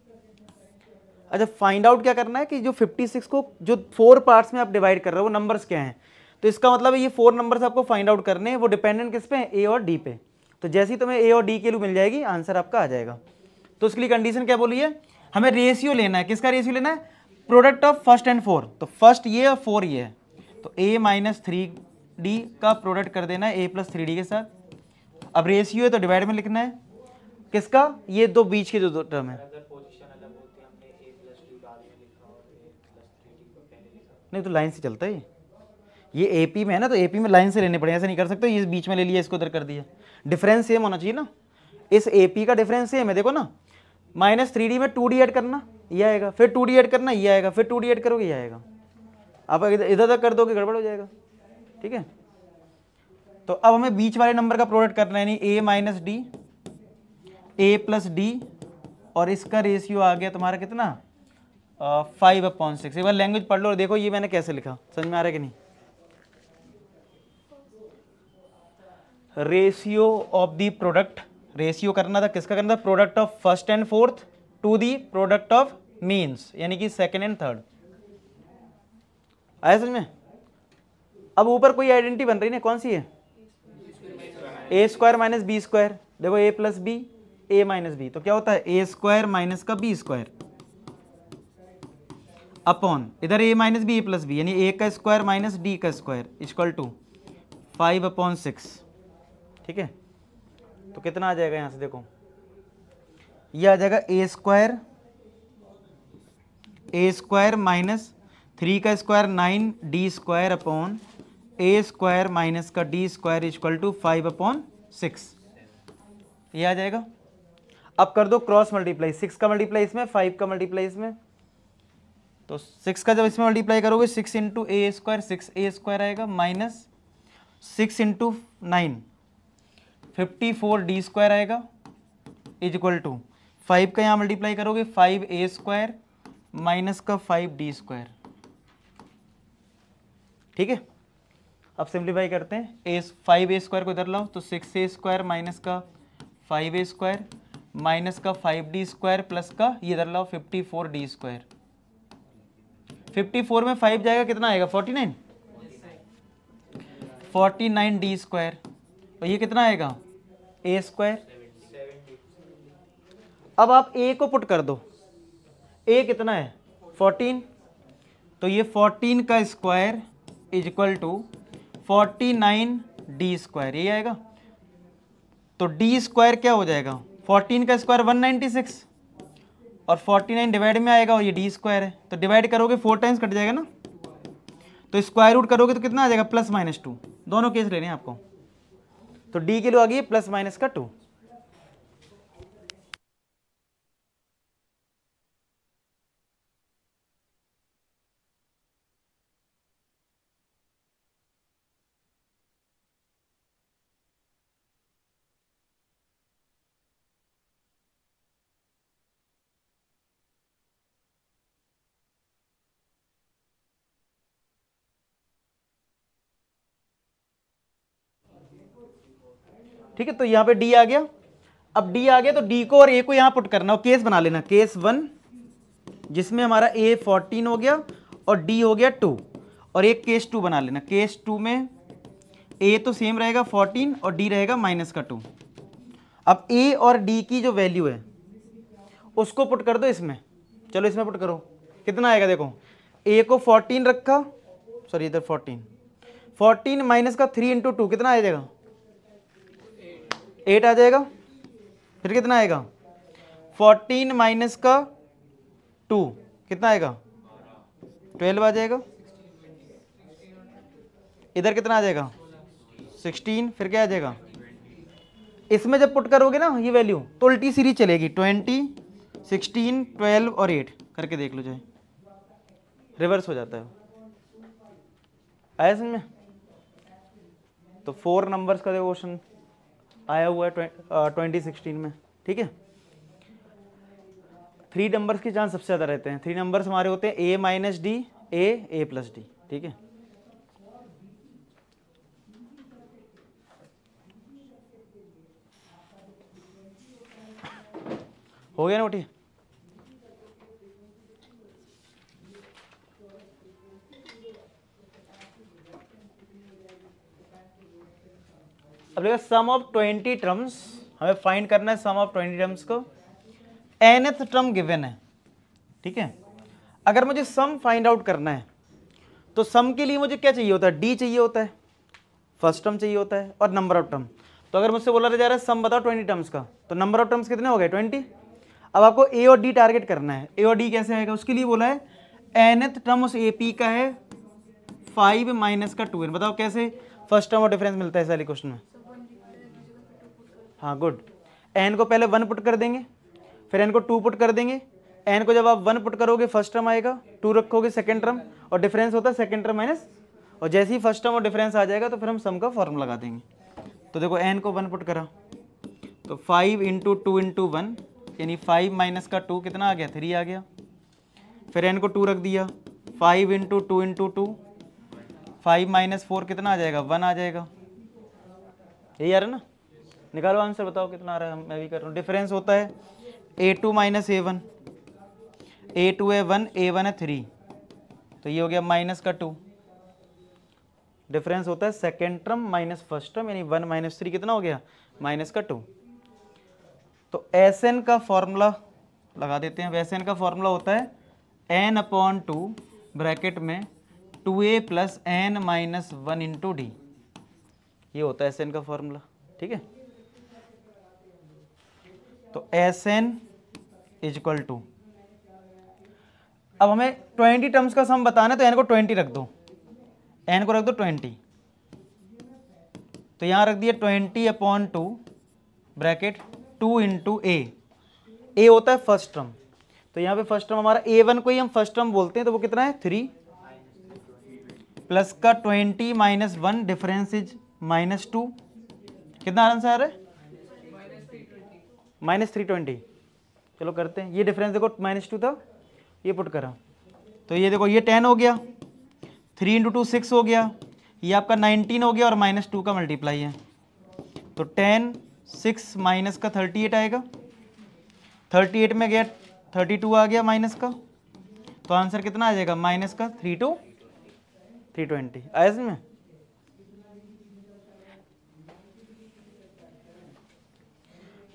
अच्छा फाइंड आउट क्या करना है कि जो 56 को जो 4 पार्ट्स में आप डिवाइड कर रहे हो वो नंबर्स क्या हैं। तो इसका मतलब है ये 4 नंबर्स आपको फाइंड आउट करने हैं, वो डिपेंडेंट किस पे हैं, ए और डी पे। तो जैसे ही तुम्हें ए और डी के लिए मिल जाएगी आंसर आपका आ जाएगा। तो उसके लिए कंडीशन क्या बोली है, हमें रेशियो लेना है, किसका रेशियो लेना है, प्रोडक्ट ऑफ फर्स्ट एंड 4। तो फर्स्ट ये और 4 ये है, तो a माइनस 3d का प्रोडक्ट कर देना है a प्लस 3d के साथ। अब रेशियो है तो डिवाइड में लिखना है किसका, ये दो बीच के जो दो टर्म है। नहीं तो लाइन से चलता है ये एपी में है ना, तो एपी में लाइन से लेने पड़ेंगे, ऐसे नहीं कर सकते ये बीच में ले लिया इसको उधर कर दिया। डिफरेंस सेम होना चाहिए ना, इस एपी का डिफरेंस सेम है, देखो ना माइनस 3d में 2d ऐड करना ये आएगा, फिर 2d ऐड करना ये आएगा, फिर 2d ऐड करोगे ये आएगा। आप इधर तक कर दोगे गड़बड़ हो जाएगा, ठीक है। तो अब हमें बीच वाले नंबर का प्रोडक्ट करना है, यानी a minus D, a plus D, और इसका रेशियो आ गया तुम्हारा कितना 5/6। एक बार लैंग्वेज पढ़ लो और देखो ये मैंने कैसे लिखा, समझ में आ रहा है कि नहीं। Ratio of the product, ratio करना था, किसका करना था, product of first and fourth to the product of means, यानी कि सेकेंड एंड थर्ड। आया समझ में। अब ऊपर कोई आइडेंटिटी बन रही है, कौन सी है, ए स्क्वायर माइनस बी स्क्वायर। देखो ए प्लस बी, ए माइनस बी, तो क्या होता है ए स्क्वायर माइनस का बी स्क्वायर अपॉन इधर ए माइनस बी ए प्लस बी, यानी ए का स्क्वायर माइनस डी का स्क्वायर इक्वल टू 5/6, ठीक है। तो कितना आ जाएगा यहाँ से, देखो ये आ जाएगा ए स्क्वायर माइनस 3 का स्क्वायर 9d स्क्वायर अपॉन ए स्क्वायर माइनस का डी स्क्वायर इक्वल टू 5/6, ये आ जाएगा। अब कर दो क्रॉस मल्टीप्लाई, 6 का मल्टीप्लाई इसमें, 5 का मल्टीप्लाई इसमें। तो 6 का जब इसमें मल्टीप्लाई करोगे 6 इंटू ए स्क्वायर 6a स्क्वायर आएगा, माइनस 6 इंटू 9 54d स्क्वायर आएगा इज इक्वल टू 5 का यहाँ मल्टीप्लाई करोगे 5a स्क्वायर माइनस का 5d स्क्वायर, ठीक है। अब सिंप्लीफाई करते हैं, 5a स्क्वायर को इधर लाओ तो 6a स्क्वायर माइनस का 5a स्क्वायर माइनस का 5d स्क्वायर प्लस का ये इधर लाओ 54d स्क्वायर। 54 में 5 जाएगा कितना आएगा 49, 49d स्क्वायर, और ये कितना आएगा a स्क्वायर। अब आप a को पुट कर दो, a कितना है 14, तो ये 14 का square is equal to 49d square, ये आएगा। तो d स्क्वायर क्या हो जाएगा, 14 का स्क्वायर 196, और 49 डिवाइड में आएगा और ये d स्क्वायर है, तो डिवाइड करोगे 4 टाइम्स कट जाएगा ना, तो स्क्वायर रूट करोगे तो कितना आ जाएगा +-2, दोनों केस लेने हैं आपको। तो d के लिए आ गई +- का 2। ठीक है, तो यहाँ पे d आ गया। अब d आ गया तो d को और a को यहाँ पुट करना, और केस बना लेना, केस 1 जिसमें हमारा a 14 हो गया और d हो गया 2, और एक केस 2 बना लेना, केस 2 में a तो सेम रहेगा 14 और d रहेगा -2। अब a और d की जो वैल्यू है उसको पुट कर दो इसमें, चलो इसमें पुट करो, कितना आएगा देखो, ए को 14 रखा, सॉरी इधर 14 माइनस का 3 इंटू 2 कितना आ जाएगा, 8 आ जाएगा। फिर कितना आएगा, 14 माइनस का 2 कितना आएगा, 12 आ जाएगा। इधर कितना आ जाएगा, 16। फिर क्या आ जाएगा, इसमें जब पुट करोगे ना ये वैल्यू तो उल्टी सीरीज चलेगी, 20, 16, 12 और 8 करके देख लो, चाहे रिवर्स हो जाता है। आया समझ में? तो 4 नंबर्स का देखो क्वेश्चन आया हुआ है 2016 में, ठीक है। 3 नंबर्स के चांस सबसे ज़्यादा रहते हैं। 3 नंबर्स हमारे होते हैं a minus D, A plus D, ठीक है। हो गया नोटी? अब देखो सम ऑफ 20 टर्म्स, हमें फाइंड करना है सम ऑफ 20 टर्म्स को। nth टर्म गिवन है, ठीक है। अगर मुझे सम फाइंड आउट करना है तो सम के लिए मुझे क्या चाहिए होता है, डी चाहिए होता है, फर्स्ट टर्म चाहिए होता है और नंबर ऑफ टर्म। तो अगर मुझसे बोला जा रहा है सम बताओ 20 टर्म्स का, तो नंबर ऑफ टर्म्स कितने हो गए, 20। अब आपको ए और डी टारगेट करना है। ए और डी कैसे आएगा, उसके लिए बोला है nth टर्म उस AP का है 5 माइनस का 2n। बताओ कैसे फर्स्ट टर्म और डिफरेंस मिलता है इस वाले क्वेश्चन में। हाँ गुड, n को पहले 1 पुट कर देंगे, फिर n को 2 पुट कर देंगे। n को जब आप 1 पुट करोगे फर्स्ट टर्म आएगा, 2 रखोगे सेकंड टर्म, और डिफरेंस होता है सेकंड टर्म माइनस, और जैसे ही फर्स्ट टर्म और डिफरेंस आ जाएगा तो फिर हम सम का फॉर्मूला लगा देंगे। तो देखो n को 1 पुट करा तो 5 इंटू 2 इंटू 1 यानी 5 माइनस का 2 कितना आ गया, 3 आ गया। फिर n को 2 रख दिया, 5 इंटू 2 इंटू 2, 5 माइनस 4 कितना आ जाएगा, 1 आ जाएगा। यही आ रहा है ना, निकालो आंसर, बताओ कितना आ रहा है। मैं भी कर रहा हूँ। डिफरेंस होता है a2 माइनस a1, a2 है 1, a1 है 3, तो ये हो गया माइनस का 2। डिफरेंस होता है second term minus first term, यानी 1 माइनस 3 कितना हो गया, माइनस का 2। तो Sn का फॉर्मूला लगा देते हैं। Sn का फॉर्मूला होता है n/2 ब्रैकेट में 2a plus n minus 1 into D, ये होता है Sn का फॉर्मूला, ठीक है। तो Sn इज इक्वल टू, अब हमें 20 टर्म्स का सम बताना है तो n को 20 रख दो, n को रख दो 20, तो यहां रख दिया 20/2 ब्रैकेट 2 इंटू ए होता है फर्स्ट टर्म, तो यहाँ पे फर्स्ट टर्म हमारा a1 को ही हम फर्स्ट टर्म बोलते हैं, तो वो कितना है 3 प्लस का 20 माइनस 1 डिफरेंस इज माइनस 2, कितना आंसर आ रहा है, माइनस 320। चलो करते हैं, ये डिफरेंस देखो -2 था, ये पुट करा तो ये देखो ये 10 हो गया, 3 इंटू 2 6 हो गया, ये आपका 19 हो गया और -2 का मल्टीप्लाई है, तो 10 6 माइनस का 38 आएगा, 38 में गया 32 आ गया माइनस का, तो आंसर कितना आ जाएगा, माइनस का 320। आया समझ में?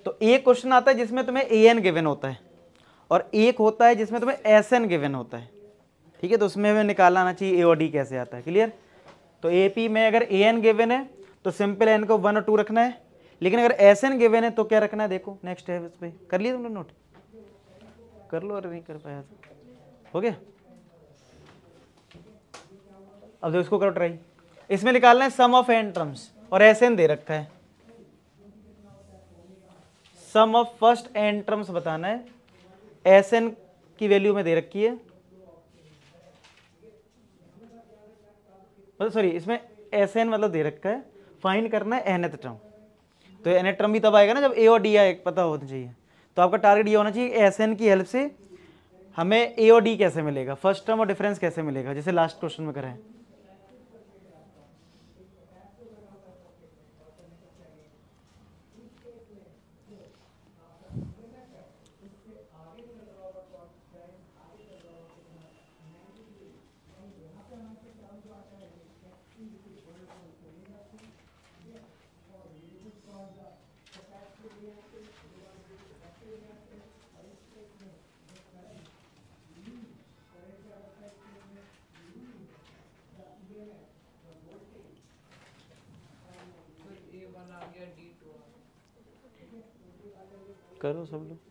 तो एक क्वेश्चन आता है जिसमें तुम्हें an गिवन होता है और एक होता है जिसमें तुम्हें Sn गिवन होता है, ठीक है। तो उसमें हमें निकालना आना चाहिए a और d कैसे आता है, क्लियर। तो AP में अगर an गिवन है तो सिंपल n को 1 और 2 रखना है, लेकिन अगर Sn गिवन है तो क्या रखना है, देखो नेक्स्ट है, इस पे कर लिया तुमने नोट, कर लो, अरे नहीं कर पाया तो हो गया। अब देखो इसको करो ट्राई, इसमें निकालना है सम ऑफ n टर्म्स और Sn दे रखा है, sum of first n terms बताना है, Sn की वैल्यू में दे रखी है, मतलब सॉरी इसमें Sn मतलब दे रखा है, फाइंड करना है nth टर्म। तो nth टर्म भी तब आएगा ना जब a और d आए, पता होना चाहिए। तो आपका टारगेट ये होना चाहिए Sn की हेल्प से हमें a और d कैसे मिलेगा, फर्स्ट टर्म और डिफरेंस कैसे मिलेगा, जैसे लास्ट क्वेश्चन में करें। करो सब लोग।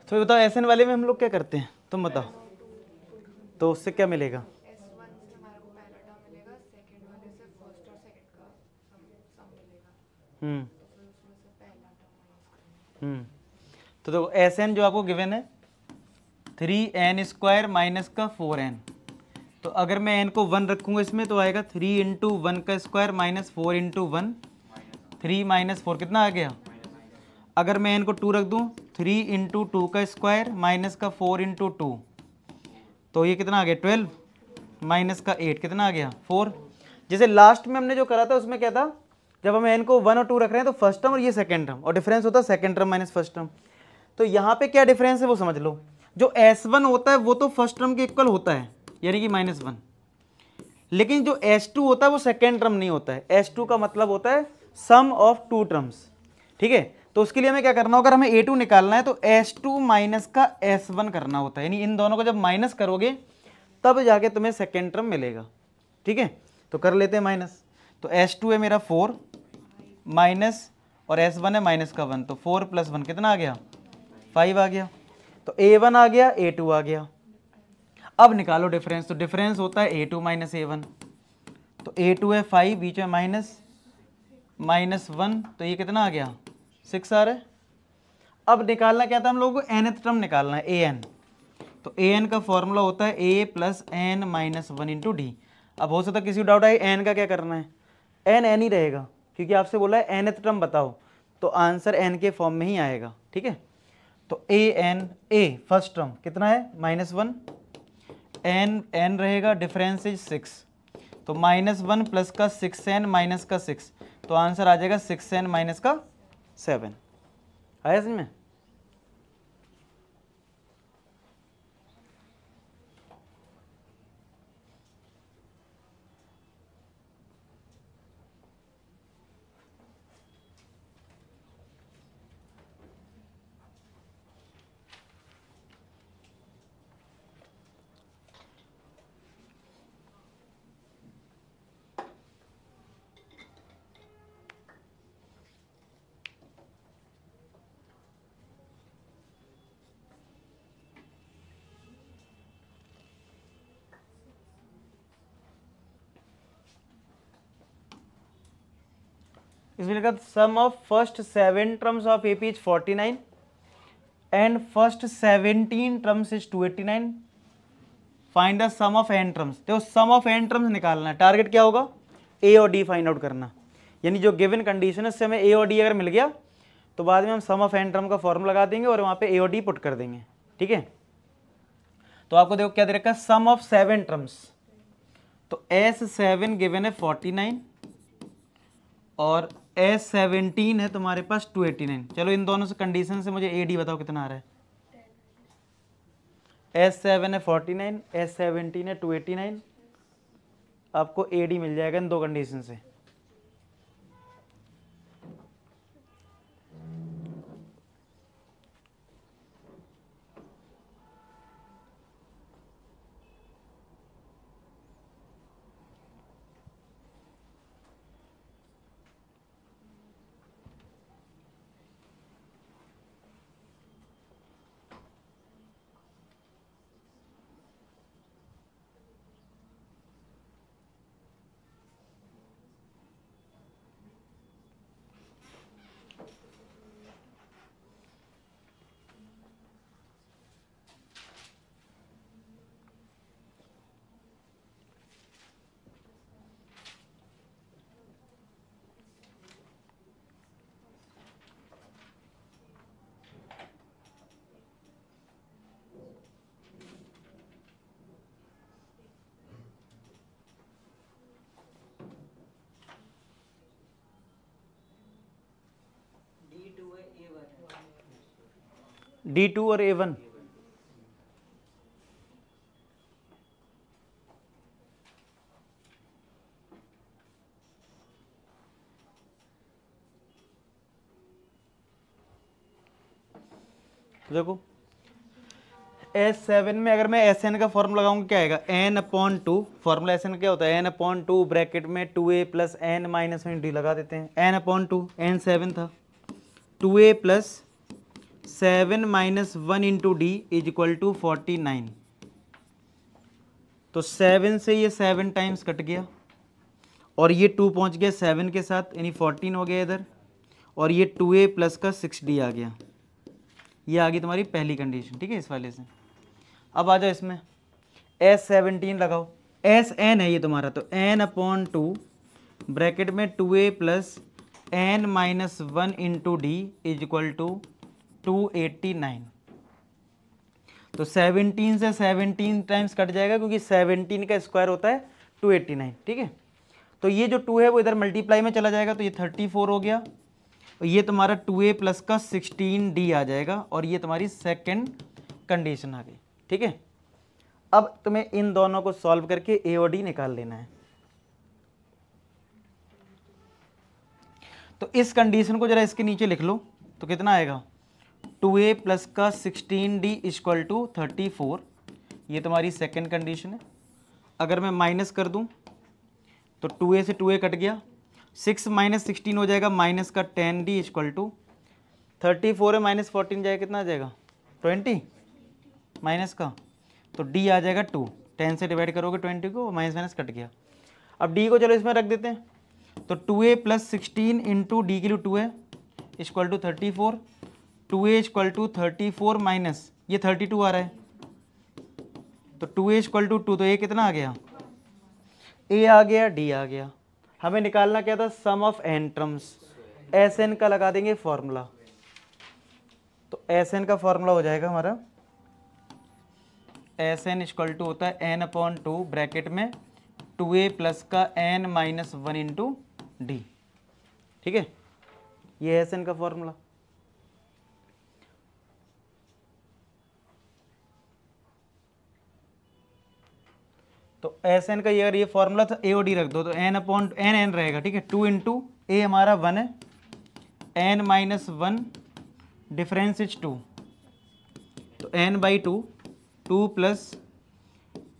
तो बताओ एस एन वाले में हम लोग क्या करते हैं, तुम बताओ। तो उससे क्या मिलेगा? S1 से हमारे को पहला टर्म मिलेगा, सेकंड वाले से फर्स्ट और सेकंड का सम मिलेगा, हम्म तो फिर उसमें से पहला टर्म माइनस करेंगे। तो देखो एस एन जो आपको गिवन है 3n² माइनस का 4n। तो अगर मैं n को 1 रखूँगा इसमें तो आएगा 3 इंटू 1 का स्क्वायर माइनस 4 इंटू 1, 3 माइनस 4 कितना आ गया। अगर मैं n को 2 रख दूँ 3 इंटू 2 का स्क्वायर माइनस का 4 इंटू 2, तो ये कितना आ गया 12 माइनस का 8 कितना आ गया 4। जैसे लास्ट में हमने जो करा था उसमें क्या था, जब हम n को 1 और 2 रख रहे हैं तो फर्स्ट टर्म और ये सेकंड टर्म, और डिफरेंस होता है second term minus first term. तो यहाँ पे क्या डिफरेंस है वो समझ लो। जो S1 होता है वो तो फर्स्ट टर्म के इक्वल होता है, यानी कि -1, लेकिन जो S2 होता है वो सेकेंड टर्म नहीं होता है। S2 का मतलब होता है सम ऑफ टू टर्म्स, ठीक है। तो उसके लिए हमें क्या करना होगा, हमें A2 निकालना है तो S2 माइनस का S1 करना होता है, यानी इन दोनों को जब माइनस करोगे तब जाके तुम्हें सेकेंड टर्म मिलेगा, ठीक है। तो कर लेते हैं माइनस। तो S2 है मेरा 4 माइनस और S1 है माइनस का 1, तो 4 + 1 कितना आ गया 5 आ गया। तो A1 आ गया, A2 आ गया। अब निकालो डिफरेंस, तो डिफरेंस होता है A2 माइनस A1। तो A2 है 5, बीच में -1, तो ये कितना आ गया 6 आ रहा है। अब निकालना क्या था हम लोगों को, nth टर्म निकालना है an। तो an का फॉर्मूला होता है a + n - 1 × d। अब हो सकता है किसी को डाउट आए n का क्या करना है, n ही रहेगा क्योंकि आपसे बोला है nth टर्म बताओ, तो आंसर n के फॉर्म में ही आएगा, ठीक है। तो a फर्स्ट टर्म कितना है -1, n रहेगा, डिफरेंस इज 6, तो -1 + का 6n माइनस का 6, तो आंसर आ जाएगा 6n माइनस का 7। आया समझ में? इसमें लिखा sum of first 7 terms of AP is 49 and first 17 terms is 289। Find the sum of n terms. तो सम ऑफ n टर्म्स निकालना है, टारगेट क्या होगा A और D फाइंड आउट करना, यानी जो गिवन कंडीशन है उससे हमें A और D अगर मिल गया तो बाद में हम सम ऑफ n टर्म का फॉर्मूला लगा देंगे और वहाँ पे A और D पुट कर देंगे, ठीक है। तो आपको देखो क्या दे रखा है, सम ऑफ 7 टर्म्स। तो S7 गिवन है 49 और S17 है तुम्हारे पास 289। चलो इन दोनों से कंडीशन से मुझे AD बताओ कितना आ रहा है। S7 है 49, S17 है 289, आपको AD मिल जाएगा इन दो कंडीशन से। D2 और A1। देखो S7 में अगर मैं Sn का फॉर्मूला लगाऊंगा क्या आएगा, n/2। फॉर्मूला Sn क्या होता है, n/2 ब्रैकेट में 2a plus n minus 1d लगा देते हैं, n/2, n7 था, 2a plus 7 minus 1 into D is equal to 49। तो 7 से ये 7 टाइम्स कट गया और ये 2 पहुंच गया 7 के साथ, यानी 14 हो गया इधर, और ये 2a प्लस का 6d आ गया। ये आ गई तुम्हारी पहली कंडीशन, ठीक है, इस वाले से। अब आ जाओ इसमें S17 लगाओ, Sn है ये तुम्हारा, तो n/2 ब्रैकेट में 2a plus n minus 1 into D is equal to 289। तो 17 से 17 टाइम्स कट जाएगा क्योंकि 17 का स्क्वायर होता है 289, ठीक है। तो ये जो 2 है वो इधर मल्टीप्लाई में चला जाएगा, तो ये 34 हो गया, और ये तुम्हारा 2a प्लस का 16d आ जाएगा, और ये तुम्हारी सेकंड कंडीशन आ गई, ठीक है। अब तुम्हें इन दोनों को सॉल्व करके a और d निकाल लेना है। तो इस कंडीशन को जरा इसके नीचे लिख लो, तो कितना आएगा, 2a प्लस का 16d इक्वल टू 34। ये तुम्हारी सेकंड कंडीशन है। अगर मैं माइनस कर दूं तो 2a से 2a कट गया, 6 माइनस 16 हो जाएगा माइनस का 10d इक्वल टू 34 है माइनस 14 जाएगा, कितना आ जाएगा 20 माइनस का, तो d आ जाएगा 2। 10 से डिवाइड करोगे 20 को, माइनस माइनस कट गया। अब d को चलो इसमें रख देते हैं, तो 2a प्लस 16 इंटू डी के लिए 2 है equal to 34, 2a equal to 34 minus ये 32 आ रहा है, तो 2a इक्वल टू 2, तो ये कितना आ गया, a आ गया, d आ गया। हमें निकालना क्या था, सम ऑफ n टर्म्स। Sn का लगा देंगे फॉर्मूला, तो Sn का फॉर्मूला हो जाएगा हमारा, Sn इक्वल टू होता है n/2 ब्रैकेट में 2a प्लस का n माइनस 1 इंटू डी, ठीक है। ये है Sn का फॉर्मूला। तो Sn का ये फॉर्मूला था, a और d रख दो, तो n/n रहेगा, ठीक है। 2 इंटू a हमारा 1 है, n माइनस 1 डिफरेंस इज 2, तो n/2, 2 प्लस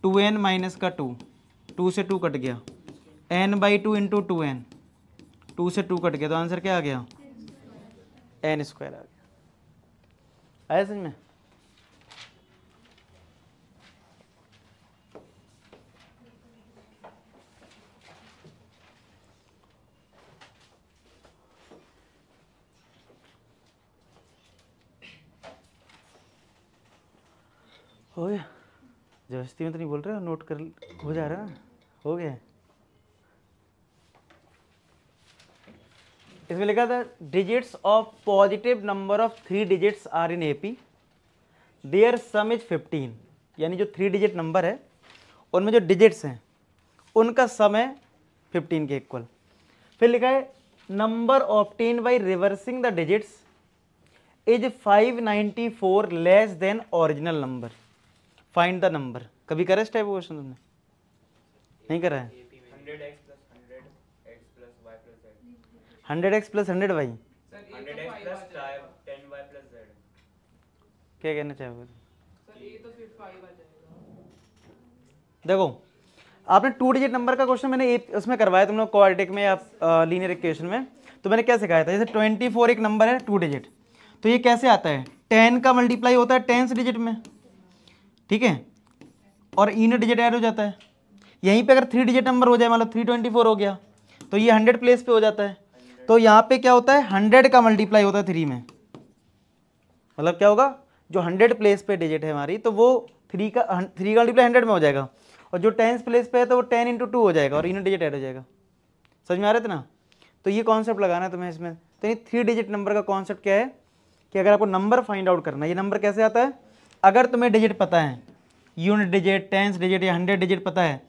2n माइनस का 2, 2 से 2 कट गया, n/2 इंटू 2n, 2 से 2 कट गया, तो आंसर क्या आ गया, n स्क्वायर आ गया। आया समझ में। हो गया, जबरदस्ती में तो नहीं बोल रहे हो, नोट कर हो जा रहा है ना, हो गया। इसमें लिखा था digits of positive number of 3 digits are in AP, their sum is 15, यानी जो 3 डिजिट नंबर है उनमें जो डिजिट्स हैं उनका सम है 15 के इक्वल। फिर लिखा है number obtain by reversing the digits is 594 less than original number, find the number. कभी करा इस टाइप का क्वेश्चन तुमने, नहीं करा है? 100x plus 100x plus y plus z 100x plus 100y, 100x plus 10y plus z। क्या कहना चाहोगे? सर ये तो फिर 5 आ जाएगा। देखो आपने 2 डिजिट नंबर का क्वेश्चन मैंने उसमें करवाया तुम लोग क्वाड्रेटिक में या लीनियर इक्वेशन में, तो मैंने क्या सिखाया था, जैसे 24 एक नंबर है 2 डिजिट, तो ये कैसे आता है, 10 का मल्टीप्लाई होता है 10 डिजिट में, ठीक है, और इन डिजिट ऐड हो जाता है। यहीं पे अगर 3 डिजिट नंबर हो जाए, मतलब 324 हो गया, तो ये 100 प्लेस पे हो जाता है। तो यहाँ पे क्या होता है, 100 का मल्टीप्लाई होता है 3 में, मतलब क्या होगा, जो 100 प्लेस पे डिजिट है हमारी, तो वो 3 का मल्टीप्लाई 100 में हो जाएगा, और जो 10 प्लेस पे है तो वो 10 इंटू 2 हो जाएगा, और इन डिजिट ऐड हो जाएगा। समझ में आ रहा था ना? तो ये कॉन्सेप्ट लगाना है तुम्हें इसमें। तो ये 3 डिजिट नंबर का कॉन्सेप्ट क्या है कि अगर आपको नंबर फाइंड आउट करना है, ये नंबर कैसे आता है, अगर तुम्हें डिजिट पता है, यूनिट डिजिट, टेंस डिजिट या 100 डिजिट पता है,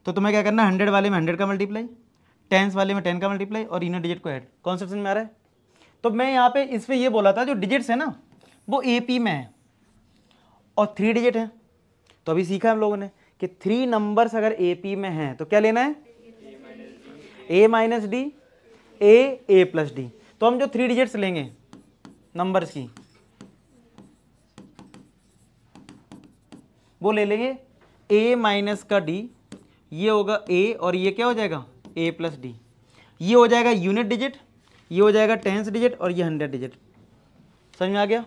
तो तुम्हें क्या करना है, 100 वाले में 100 का मल्टीप्लाई, टेंस वाले में 10 का मल्टीप्लाई, और यूनिट डिजिट को ऐड। कॉन्सेप्ट में आ रहा है? तो मैं यहाँ पे इसमें ये बोला था, जो डिजिट्स है ना, वो AP में है और 3 डिजिट है। तो अभी सीखा हम लोगों ने कि 3 नंबर्स अगर AP में हैं तो क्या लेना है, A minus D, A plus D. तो हम जो 3 डिजिट्स लेंगे नंबर्स की वो ले लेंगे A माइनस का D, ये होगा A और ये क्या हो जाएगा A प्लस डी। ये हो जाएगा यूनिट डिजिट, ये हो जाएगा टेंस डिजिट और ये 100 डिजिट। समझ में आ गया,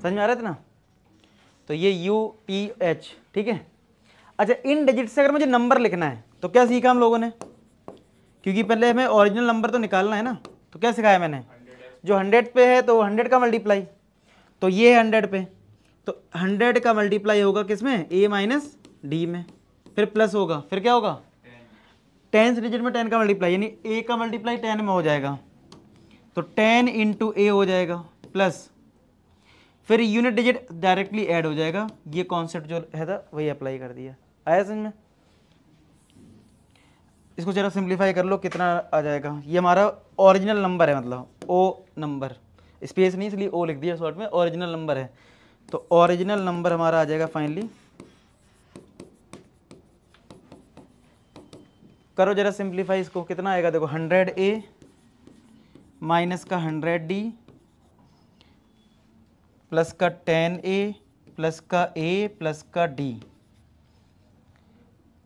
समझ में आ रहा था ना। तो ये UPH, ठीक है। अच्छा, इन डिजिट से अगर मुझे नंबर लिखना है तो क्या सीखा हम लोगों ने, क्योंकि पहले हमें ओरिजिनल नंबर तो निकालना है ना, तो क्या सिखाया मैंने, जो 100 पे है तो 100 का मल्टीप्लाई, तो ये है 100 पे, तो 100 का मल्टीप्लाई होगा किसमें, A माइनस डी में, फिर प्लस होगा, फिर क्या होगा, टेंस डिजिट में 10 का मल्टीप्लाई, यानी A का मल्टीप्लाई 10 में हो जाएगा, तो 10 इंटू A हो जाएगा प्लस, फिर यूनिट डिजिट डायरेक्टली ऐड हो जाएगा। ये कॉन्सेप्ट जो है था वही अप्लाई कर दिया। आया समझ में। इसको जरा सिंप्लीफाई कर लो, कितना आ जाएगा। ये हमारा ओरिजिनल नंबर है, मतलब O नंबर, स्पेस नहीं इसलिए O लिख दिया शॉर्ट में, ओरिजिनल नंबर है। तो ओरिजिनल नंबर हमारा आ जाएगा फाइनली, करो जरा सिंप्लीफाई इसको, कितना आएगा देखो, 100A माइनस का 100D प्लस का 10A प्लस का A प्लस का D,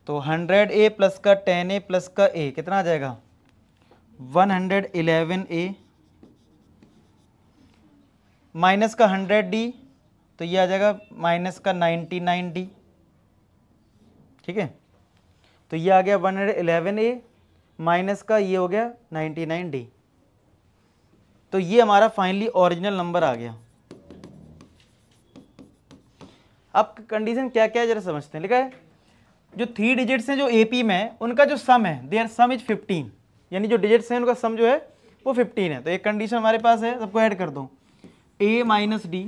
तो 100A प्लस का 10A प्लस का A कितना आ जाएगा, 111A माइनस का 100D, तो ये आ जाएगा माइनस का 99D, ठीक है। तो ये आ गया 111A माइनस का ये हो गया 99D। तो ये हमारा फाइनली ओरिजिनल नंबर आ गया। अब कंडीशन क्या क्या है जरा समझते हैं। लिखा है जो 3 डिजिट्स हैं जो AP में है उनका जो सम है, देयर सम इज 15, यानी जो डिजिट्स हैं उनका सम जो है वो 15 है। तो एक कंडीशन हमारे पास है, सबको ऐड कर दो, A minus D,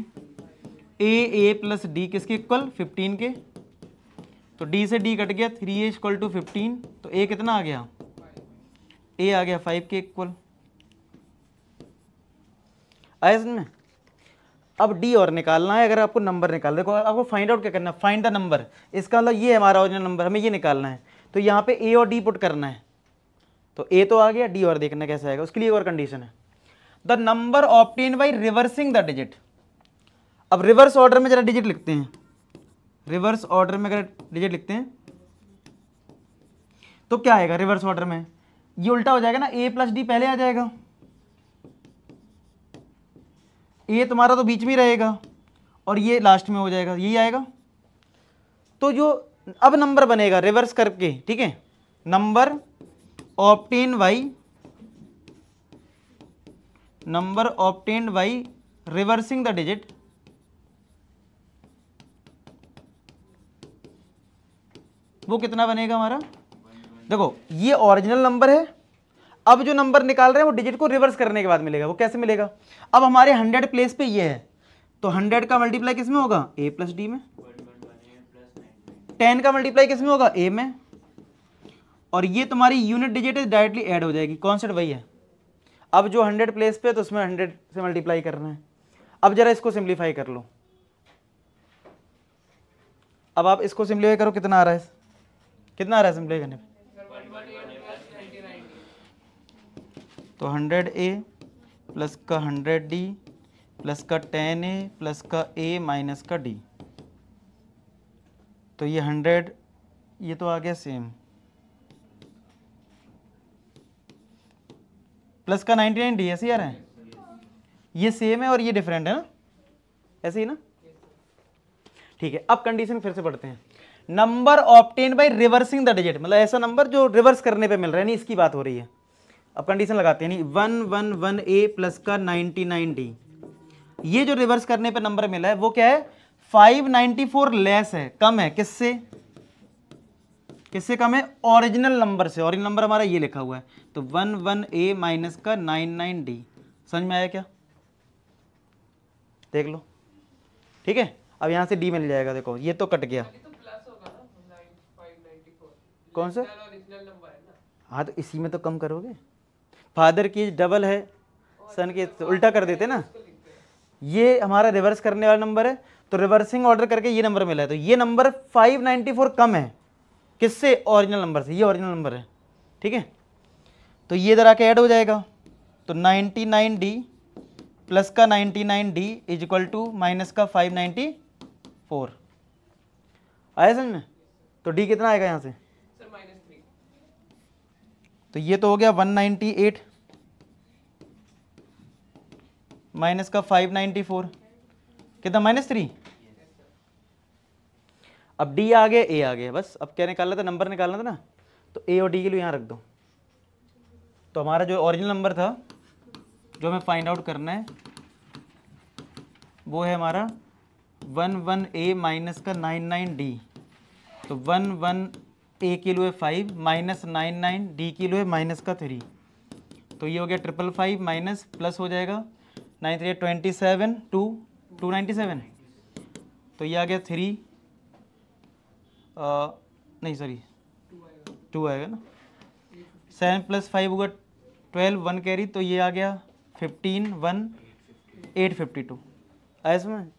A plus D किसके इक्वल, 15 के, तो D से D कट गया, 3A इक्वल टू 15, तो A कितना आ गया, A आ गया 5 के इक्वल। आया समझ में। अब D और निकालना है, अगर आपको नंबर निकालना है, देखो आपको फाइंड आउट क्या करना है, फाइंड द नंबर, इसका मतलब ये है हमारा ओरिजिनल नंबर, हमें ये निकालना है। तो यहाँ पे A और D पुट करना है, तो A तो आ गया, D और देखना कैसे आएगा, उसके लिए एक और कंडीशन है, the number obtain by reversing the digit. अब रिवर्स ऑर्डर में जरा डिजिट लिखते हैं, रिवर्स ऑर्डर में अगर डिजिट लिखते हैं तो क्या आएगा रिवर्स ऑर्डर में, ये उल्टा हो जाएगा ना, A प्लस डी पहले आ जाएगा, A तुम्हारा तो बीच में ही रहेगा और ये लास्ट में हो जाएगा, यही आएगा। तो जो अब नंबर बनेगा रिवर्स करके, ठीक है, number obtain by reversing the digit, वो कितना बनेगा हमारा, देखो ये ओरिजिनल नंबर है, अब जो नंबर निकाल रहे हैं वो डिजिट को रिवर्स करने के बाद मिलेगा। वो कैसे मिलेगा, अब हमारे 100 प्लेस पे ये है, तो 100 का मल्टीप्लाई किस में होगा, A प्लस डी में, 10 का मल्टीप्लाई किस में होगा, A में, और ये तुम्हारी यूनिट डिजिट डायरेक्टली ऐड हो जाएगी, कॉन्सेप्ट वही है। अब जो 100 प्लेस पे है तो उसमें 100 से मल्टीप्लाई करना है। अब जरा इसको सिंप्लीफाई कर लो, अब आप इसको सिंप्लीफाई करो, कितना आ रहा है, कितना आ रहा है सिंप्लीफाई करने पे, तो 100A प्लस का 100D प्लस का 10A प्लस का A माइनस का D, तो ये 100, ये तो आ गया सेम, प्लस का 99D ऐसे ही आ रहा है, ये सेम है और ये डिफरेंट है ना, ऐसे ही ना, ठीक है। अब कंडीशन फिर से पढ़ते हैं, number obtain by reversing the digit, मतलब ऐसा नंबर जो रिवर्स करने पे मिल रहा है, नहीं इसकी बात हो रही है। अब कंडीशन लगाते हैं, 111A प्लस का 99D, ये जो रिवर्स करने पे नंबर मिला है वो क्या है, 594 लेस है, कम है, किससे, किससे कम है, ओरिजिनल नंबर से। ओरिजिनल नंबर हमारा ये लिखा हुआ है, तो 11A माइनस का 99D। समझ में आया क्या, देख लो, ठीक है। अब यहाँ से D मिल जाएगा, देखो ये तो कट गया, कौन सा, हाँ तो इसी में तो कम करोगे, फादर की डबल है सन के, तो उल्टा कर देते ना, ये हमारा रिवर्स करने वाला नंबर है, तो रिवर्सिंग ऑर्डर करके ये नंबर मिला है, तो ये नंबर 594 कम है किससे, ओरिजिनल नंबर से, ये ओरिजिनल नंबर है, ठीक है। तो ये इधर आके ऐड हो जाएगा, तो 99D प्लस का 99D is equal to minus का 594, आया समझ में। तो D कितना आएगा यहाँ से सर -3, तो ये तो हो गया 198 माइनस का 594 कितना -3। अब D आ गया, A आ गया, बस अब क्या निकालना था, नंबर निकालना था ना, तो A और D के लिए यहाँ रख दो। तो हमारा जो ओरिजिनल नंबर था जो हमें फाइंड आउट करना है वो है हमारा 11A माइनस का 99D, तो 11A किलो है 5 माइनस 99D किलो है माइनस का 3, तो ये हो गया 555 माइनस प्लस हो जाएगा 93 27 297, तो ये आ गया 3 नहीं सॉरी 2 आएगा ना, 7 प्लस 5 होगा 12 1 कैरी, तो ये आ गया 15 1 852, आया इसमें।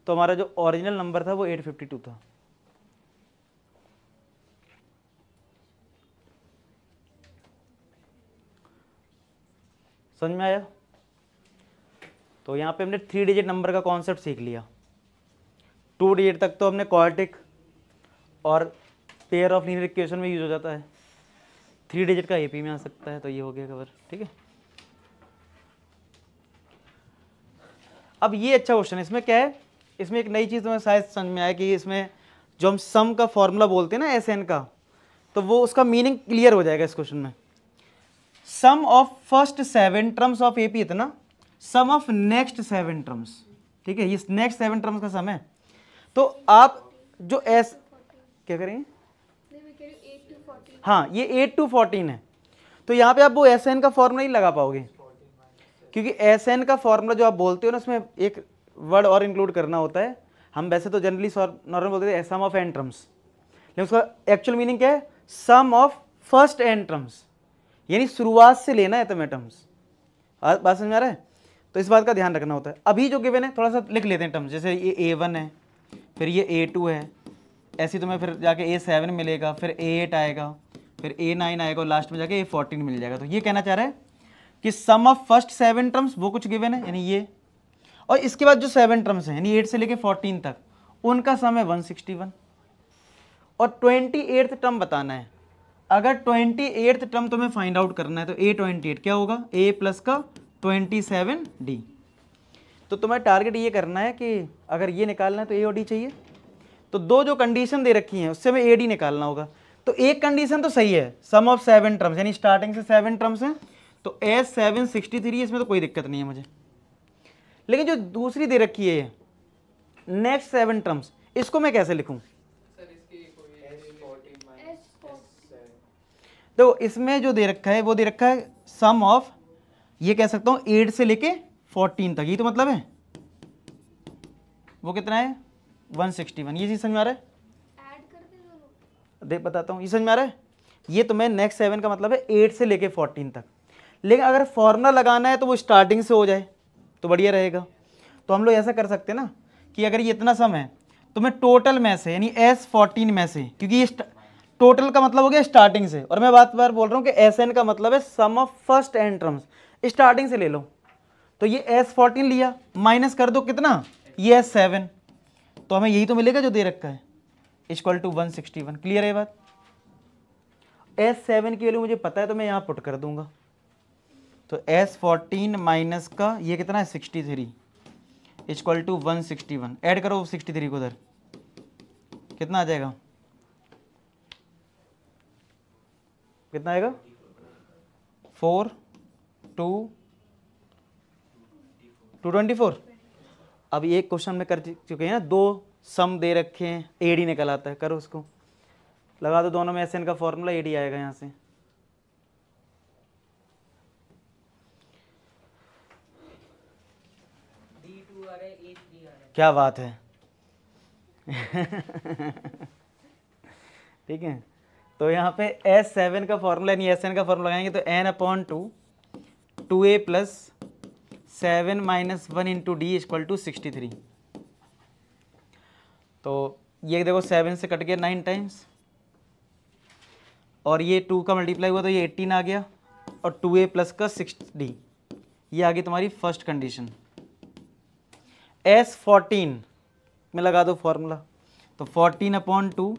तो हमारा जो ओरिजिनल नंबर था वो 852 था। समझ में आया। तो यहाँ पे हमने 3 डिजिट नंबर का कॉन्सेप्ट सीख लिया। 2 डिजिट तक तो हमने क्वाड्रेटिक और पेयर ऑफ लीनियर इक्वेशन में यूज हो जाता है, 3 डिजिट का एपी में आ सकता है, तो ये हो गया कवर, ठीक है। अब ये अच्छा क्वेश्चन है, इसमें क्या है, इसमें एक नई चीज़ तुम्हें शायद समझ में आया कि इसमें जो हम सम का फॉर्मूला बोलते हैं ना SN का, तो वो उसका मीनिंग क्लियर हो जाएगा इस क्वेश्चन में। Sum of first 7 terms of AP इतना, सम ऑफ नेक्स्ट 7 टर्म्स, ठीक है, ये नेक्स्ट 7 टर्म्स का सम है। तो आप जो एस क्या करेंगे, हाँ ये 8 to 14 है, तो यहाँ पे आप वो SN का फॉर्मूला नहीं लगा पाओगे, क्योंकि SN का फॉर्मूला जो आप बोलते हो ना उसमें एक वर्ड और इंक्लूड करना होता है। हम वैसे तो जनरली नॉर्मल बोलते हैं सम ऑफ n टर्म्स, लेकिन उसका एक्चुअल मीनिंग क्या है, sum of first n terms, यानी शुरुआत से लेना है तुम्हें टर्म्स। बात समझ में आ रहा है। तो इस बात का ध्यान रखना होता है। अभी जो गिवन है थोड़ा सा लिख लेते हैं टर्म्स, जैसे ये A1 है, फिर ये A2 है, ऐसे तुम्हें फिर जाके A7 मिलेगा, फिर A8 आएगा, फिर A9 आएगा और लास्ट में जाके A14 मिल जाएगा। तो ये कहना चाह रहा है कि सम ऑफ फर्स्ट 7 टर्म्स वो कुछ गिवन है, यानी ये, और इसके बाद जो 7 टर्म्स हैं यानी 8 से लेके 14 तक, उनका सम है 161, और 28th टर्म बताना है। अगर 28th टर्म तुम्हें फाइंड आउट करना है तो A28 क्या होगा, A प्लस का 27D। तो तुम्हें टारगेट ये करना है कि अगर ये निकालना है तो A और D चाहिए, तो दो जो कंडीशन दे रखी हैं उससे हमें AD निकालना होगा। तो एक कंडीशन तो सही है, सम ऑफ 7 टर्म्स, यानी स्टार्टिंग से 7 टर्म्स हैं, तो S763, इसमें तो कोई दिक्कत नहीं है मुझे। लेकिन जो दूसरी दे रखी है नेक्स्ट 7 टर्म्स, इसको मैं कैसे लिखूं, तो इसमें जो दे रखा है वो दे रखा है सम ऑफ, ये कह सकता हूं 8 से लेके 14 तक, ये तो मतलब है वो कितना है 161। ये चीज समझ में आ रहा है, ऐड कर दे दोनों, देख बताता हूँ, ये समझ में आ रहा है। ये तुम्हें नेक्स्ट 7 का मतलब है 8 से लेके 14 तक, लेकिन अगर फॉर्मूला लगाना है तो वो स्टार्टिंग से हो जाए तो बढ़िया रहेगा। तो हम लोग ऐसा कर सकते हैं ना कि अगर ये इतना सम है तो मैं टोटल में से यानी S14 में से, क्योंकि ये टोटल का मतलब हो गया स्टार्टिंग से, और मैं बार बोल रहा हूँ कि SN का मतलब है sum of first n terms, starting से ले लो। तो ये S14 लिया, माइनस कर दो कितना, ये S7, तो हमें यही तो मिलेगा जो दे रखा है, इक्वल टू 161। क्लियर है बात। S7 की वैल्यू मुझे पता है तो मैं यहाँ पुट कर दूंगा, तो S14 माइनस का ये कितना है 63 इक्वल टू 161, ऐड करो 63 को उधर, कितना आ जाएगा, कितना आएगा 4 2 224। अब एक क्वेश्चन में कर चुके हैं ना, दो सम दे रखे हैं, AD निकल आता है, करो उसको लगा दो दोनों में, SN का फॉर्मूला AD आएगा यहाँ से। D2 आ रहा है, A3 आ रहा है। क्या बात है ठीक है। तो यहाँ पे S7 का फॉर्मूला यानी SN का फॉर्मूला लगाएंगे तो N/2 2A plus 7 minus 1 into D equal to 63। तो ये देखो 7 से कट गया 9 टाइम्स, और ये 2 का मल्टीप्लाई हुआ तो ये 18 आ गया, और 2a प्लस का 6d, ये आ गई तुम्हारी फर्स्ट कंडीशन। S14 में लगा दो फॉर्मूला, तो 14/2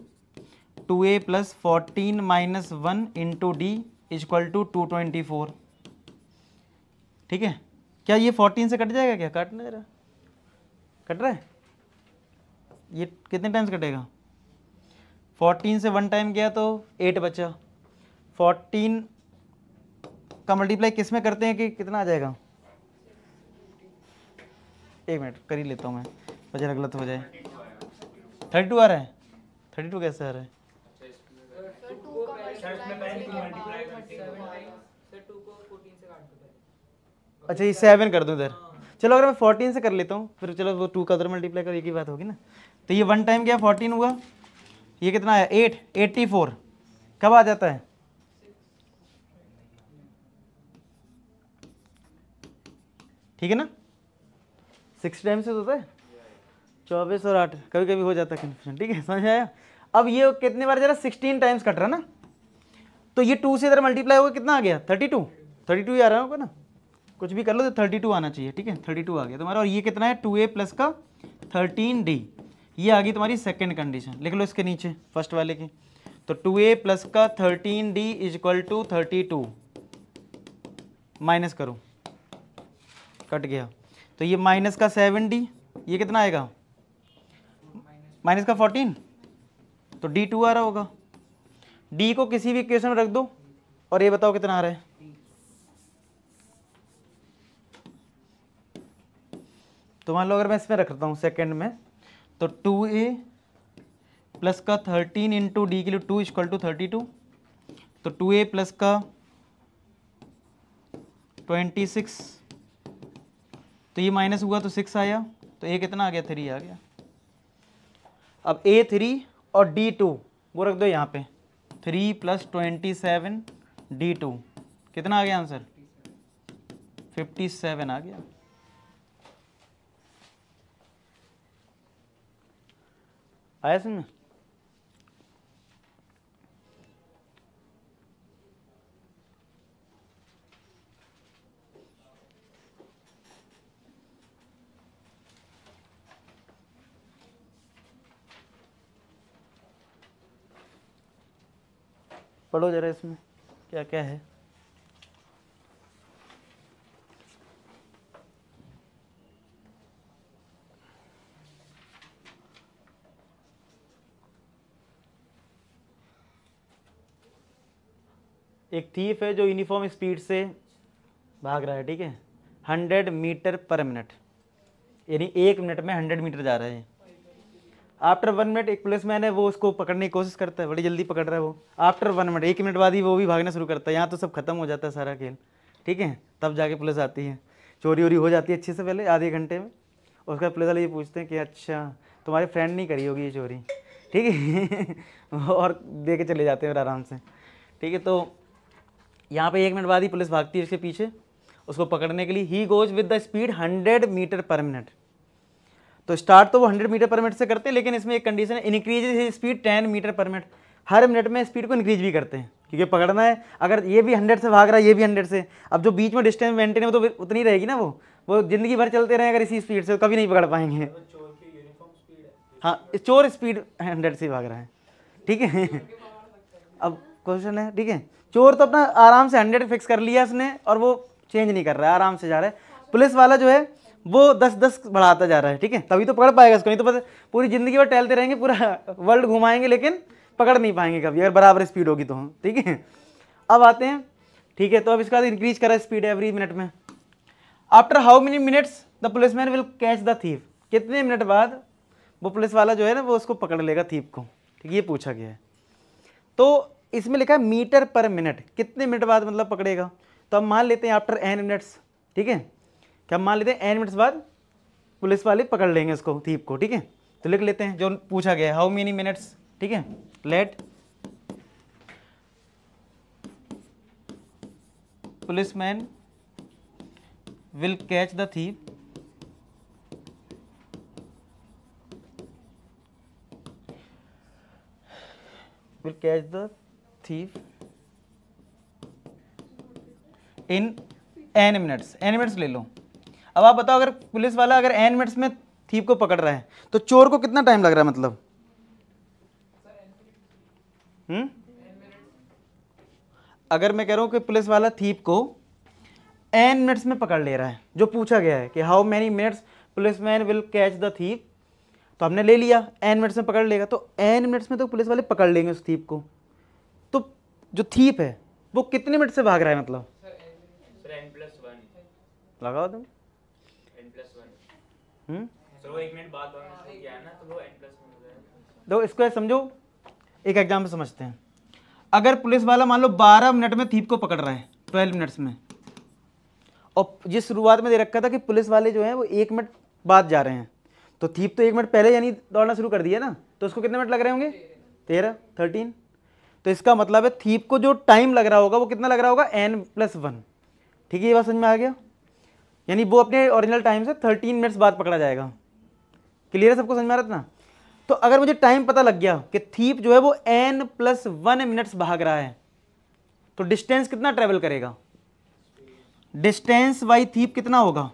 2a plus 14 minus 1 into D equal to 224। ठीक है, क्या ये 14 से कट जाएगा? क्या काटना जरा, कट रहा है? ये कितने टाइम्स कटेगा? 14 से 1 टाइम गया तो 8 बचा। 14 का मल्टीप्लाई किस में करते हैं कि कितना आ जाएगा? एक मिनट कर ही लेता हूँ मैं, वजह गलत हो जाए। 32 आ रहा है? 32 कैसे आ रहा है? सर 2 का मल्टीप्लाई अच्छा ये 7 कर दूँ इधर। चलो अगर मैं 14 से कर लेता हूँ फिर, चलो वो 2 का उधर मल्टीप्लाई कर, एक ही बात होगी ना। तो ये 1 टाइम क्या 14 हुआ, ये कितना आया 8, 84 कब आ जाता है? ठीक है ना, 6 टाइम से होता है, 24 और 8 कभी कभी हो जाता है कन्फ्यूजन। ठीक है, समझ आया? अब ये कितने बार जा रहा है? 16 टाइम्स कट रहा ना, तो ये 2 से इधर मल्टीप्लाई होगा, कितना आ गया? 32 ही आ रहा होगा ना, कुछ भी कर लो तो 32 आना चाहिए। ठीक है, 32 आ गया तुम्हारा। और ये कितना है? 2a प्लस का 13d, ये आ गई तुम्हारी सेकेंड कंडीशन। लिख लो इसके नीचे फर्स्ट वाले की, तो 2a प्लस का 13d इक्वल टू 32, माइनस करो, कट गया। तो ये माइनस का 7d, ये कितना आएगा? माइनस का 14, तो d2 आ रहा होगा। d को किसी भी इक्वेशन में रख दो और ये बताओ कितना आ रहा है? तो मान लो अगर मैं इसमें रखता हूँ सेकंड में, तो 2a प्लस का 13 इंटू डी के लिए 2 इक्वल टू 32, तो 2a प्लस का 26, तो ये माइनस हुआ तो 6 आया, तो a कितना आ गया? 3 आ गया। अब a3 और d2 वो रख दो यहाँ पे, 3 प्लस 27 d2, कितना आ गया आंसर? 57 आ गया। आया समझ? पढ़ो जरा इसमें क्या क्या है। एक थीफ है जो यूनिफॉर्म स्पीड से भाग रहा है, ठीक है, 100 मीटर पर मिनट, यानी 1 मिनट में 100 मीटर जा रहा है। आफ्टर 1 मिनट एक पुलिसमैन है, वो उसको पकड़ने की कोशिश करता है, बड़ी जल्दी पकड़ रहा है वो। आफ्टर 1 मिनट, 1 मिनट बाद ही वो भी भागना शुरू करता है। यहाँ तो सब खत्म हो जाता है सारा खेल, ठीक है, तब जाके पुलिस आती है, चोरी वोरी हो जाती है अच्छे से पहले आधे घंटे में। उसका पुलिस वाले ये पूछते हैं कि अच्छा तुम्हारे फ्रेंड नहीं करी होगी ये चोरी, ठीक है और दे के चले जाते हैं आराम से, ठीक है। तो यहाँ पे 1 मिनट बाद ही पुलिस भागती है उसके पीछे उसको पकड़ने के लिए। He goes with the speed 100 metre per minute. तो स्टार्ट तो वो 100 मीटर पर मिनट से करते हैं, लेकिन इसमें एक कंडीशन है, increase his speed 10 metre per minute. हर मिनट में स्पीड को इंक्रीज भी करते हैं क्योंकि पकड़ना है। अगर ये भी 100 से भाग रहा है, ये भी 100 से, अब जो बीच में डिस्टेंस मेंटेन है वो तो उतनी रहेगी ना, वो जिंदगी भर चलते रहे अगर इसी स्पीड से, तो कभी नहीं पकड़ पाएंगे। हाँ, चोर स्पीड 100 से भाग रहा है, ठीक है अब क्वेश्चन है, ठीक है, चोर तो अपना आराम से 100 फिक्स कर लिया उसने और वो चेंज नहीं कर रहा है, आराम से जा रहा है। पुलिस वाला जो है वो 10-10 बढ़ाता जा रहा है, ठीक है, तभी तो पकड़ पाएगा इसको, नहीं तो पता पूरी जिंदगी भर टहलते रहेंगे, पूरा वर्ल्ड घुमाएंगे लेकिन पकड़ नहीं पाएंगे कभी, अगर बराबर स्पीड होगी तो, ठीक है। अब आते हैं, ठीक है, तो अब इसका इंक्रीज करा स्पीड एवरी मिनट में। After how many minutes the policeman will catch the thief, कितने मिनट बाद वो पुलिस वाला जो है ना वो उसको पकड़ लेगा थीफ को, ठीक, ये पूछा गया है। तो इसमें लिखा है मीटर पर मिनट, कितने मिनट बाद मतलब पकड़ेगा। तो अब मान लेते हैं आफ्टर n मिनट्स, ठीक है, क्या मान लेते हैं n मिनट्स बाद पुलिस वाले पकड़ लेंगे उसको थीफ को, ठीक है। तो लिख लेते हैं जो पूछा गया है, हाउ मेनी मिनट्स, ठीक है, let policeman will catch the thief in n minutes। n minutes ले लो। अब आप बताओ, अगर पुलिस वाला अगर n मिनट्स में थीप को पकड़ रहा है तो चोर को कितना टाइम लग रहा है, मतलब अगर मैं कह रहा हूं कि पुलिस वाला थीप को n मिनट्स में पकड़ ले रहा है, जो पूछा गया है कि how many minutes policeman will catch the thief, तो हमने ले लिया n मिनट्स में पकड़ लेगा, तो n मिनट्स में तो पुलिस वाले पकड़ लेंगे उस थीप को। तो जो थीप है वो कितने मिनट से भाग रहा है, मतलब सर n+1 लगाओ तुम। n+1 सर वो 1 मिनट बाद भागने से किया है ना, तो वो n+1 हो जाएगा। तो इसको समझो, एक एग्जाम्पल समझते हैं। अगर पुलिस वाला मान लो 12 मिनट में थीप को पकड़ रहा है 12 मिनट्स में, और जिस शुरुआत में दे रखा था कि पुलिस वाले जो हैं वो 1 मिनट बाद जा रहे हैं, तो थीप तो 1 मिनट पहले यानी दौड़ना शुरू कर दिया ना, तो उसको कितने मिनट लग रहे होंगे, 13। तो इसका मतलब है थीप को जो टाइम लग रहा होगा वो कितना लग रहा होगा, n+1। ठीक है, ये बात समझ में आ गया, यानी वो अपने ओरिजिनल टाइम से 13 मिनट्स बाद पकड़ा जाएगा। क्लियर है, सबको समझ में आ रहा था ना। तो अगर मुझे टाइम पता लग गया कि थीप जो है वो n+1 मिनट्स भाग रहा है, तो डिस्टेंस कितना ट्रेवल करेगा, डिस्टेंस बाई थीप कितना होगा,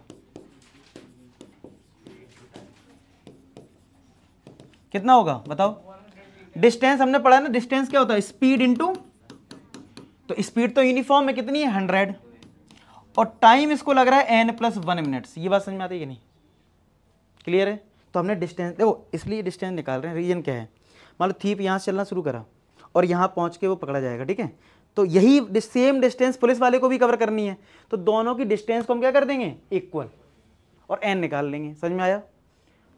कितना होगा बताओ। डिस्टेंस हमने पढ़ा ना, डिस्टेंस क्या होता है, स्पीड इनटू, तो स्पीड तो यूनिफॉर्म में कितनी है 100, और टाइम इसको लग रहा है n+1 मिनट्स। ये बात समझ में आती है कि नहीं, क्लियर है। तो हमने डिस्टेंस देखो, इसलिए डिस्टेंस निकाल रहे हैं। रीजन क्या है, मान लो थीप यहाँ से चलना शुरू करा और यहाँ पहुँच के वो पकड़ा जाएगा, ठीक है, तो यही सेम डिस्टेंस पुलिस वाले को भी कवर करनी है, तो दोनों की डिस्टेंस को हम क्या कर देंगे, इक्वल, और n निकाल लेंगे। समझ में आया,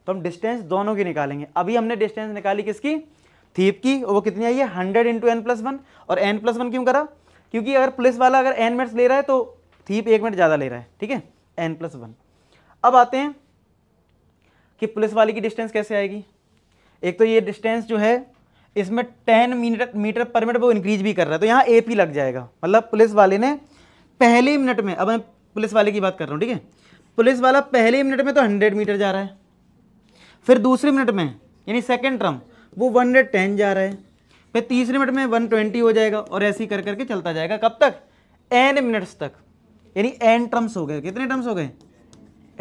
तो हम डिस्टेंस दोनों की निकालेंगे। अभी हमने डिस्टेंस निकाली किसकी, थीप की, और वो कितनी आई है 100 × n+1, और n+1 क्यों करा, क्योंकि अगर पुलिस वाला अगर n मिनट्स ले रहा है तो थीप 1 मिनट ज़्यादा ले रहा है, ठीक है, n+1। अब आते हैं कि पुलिस वाले की डिस्टेंस कैसे आएगी। एक तो ये डिस्टेंस जो है इसमें 10 मीटर पर मिनट वो इंक्रीज भी कर रहा है, तो यहाँ AP लग जाएगा, मतलब पुलिस वाले ने पहले मिनट में, अब मैं पुलिस वाले की बात कर रहा हूँ, ठीक है, पुलिस वाला पहले मिनट में तो 100 मीटर जा रहा है, फिर दूसरे मिनट में यानी सेकेंड टर्म वो 110 जा रहा है, फिर तीसरे मिनट में 120 हो जाएगा, और ऐसे ही कर करके चलता जाएगा, कब तक, n मिनट्स तक, यानी n टर्म्स हो गए। कितने टर्म्स हो गए,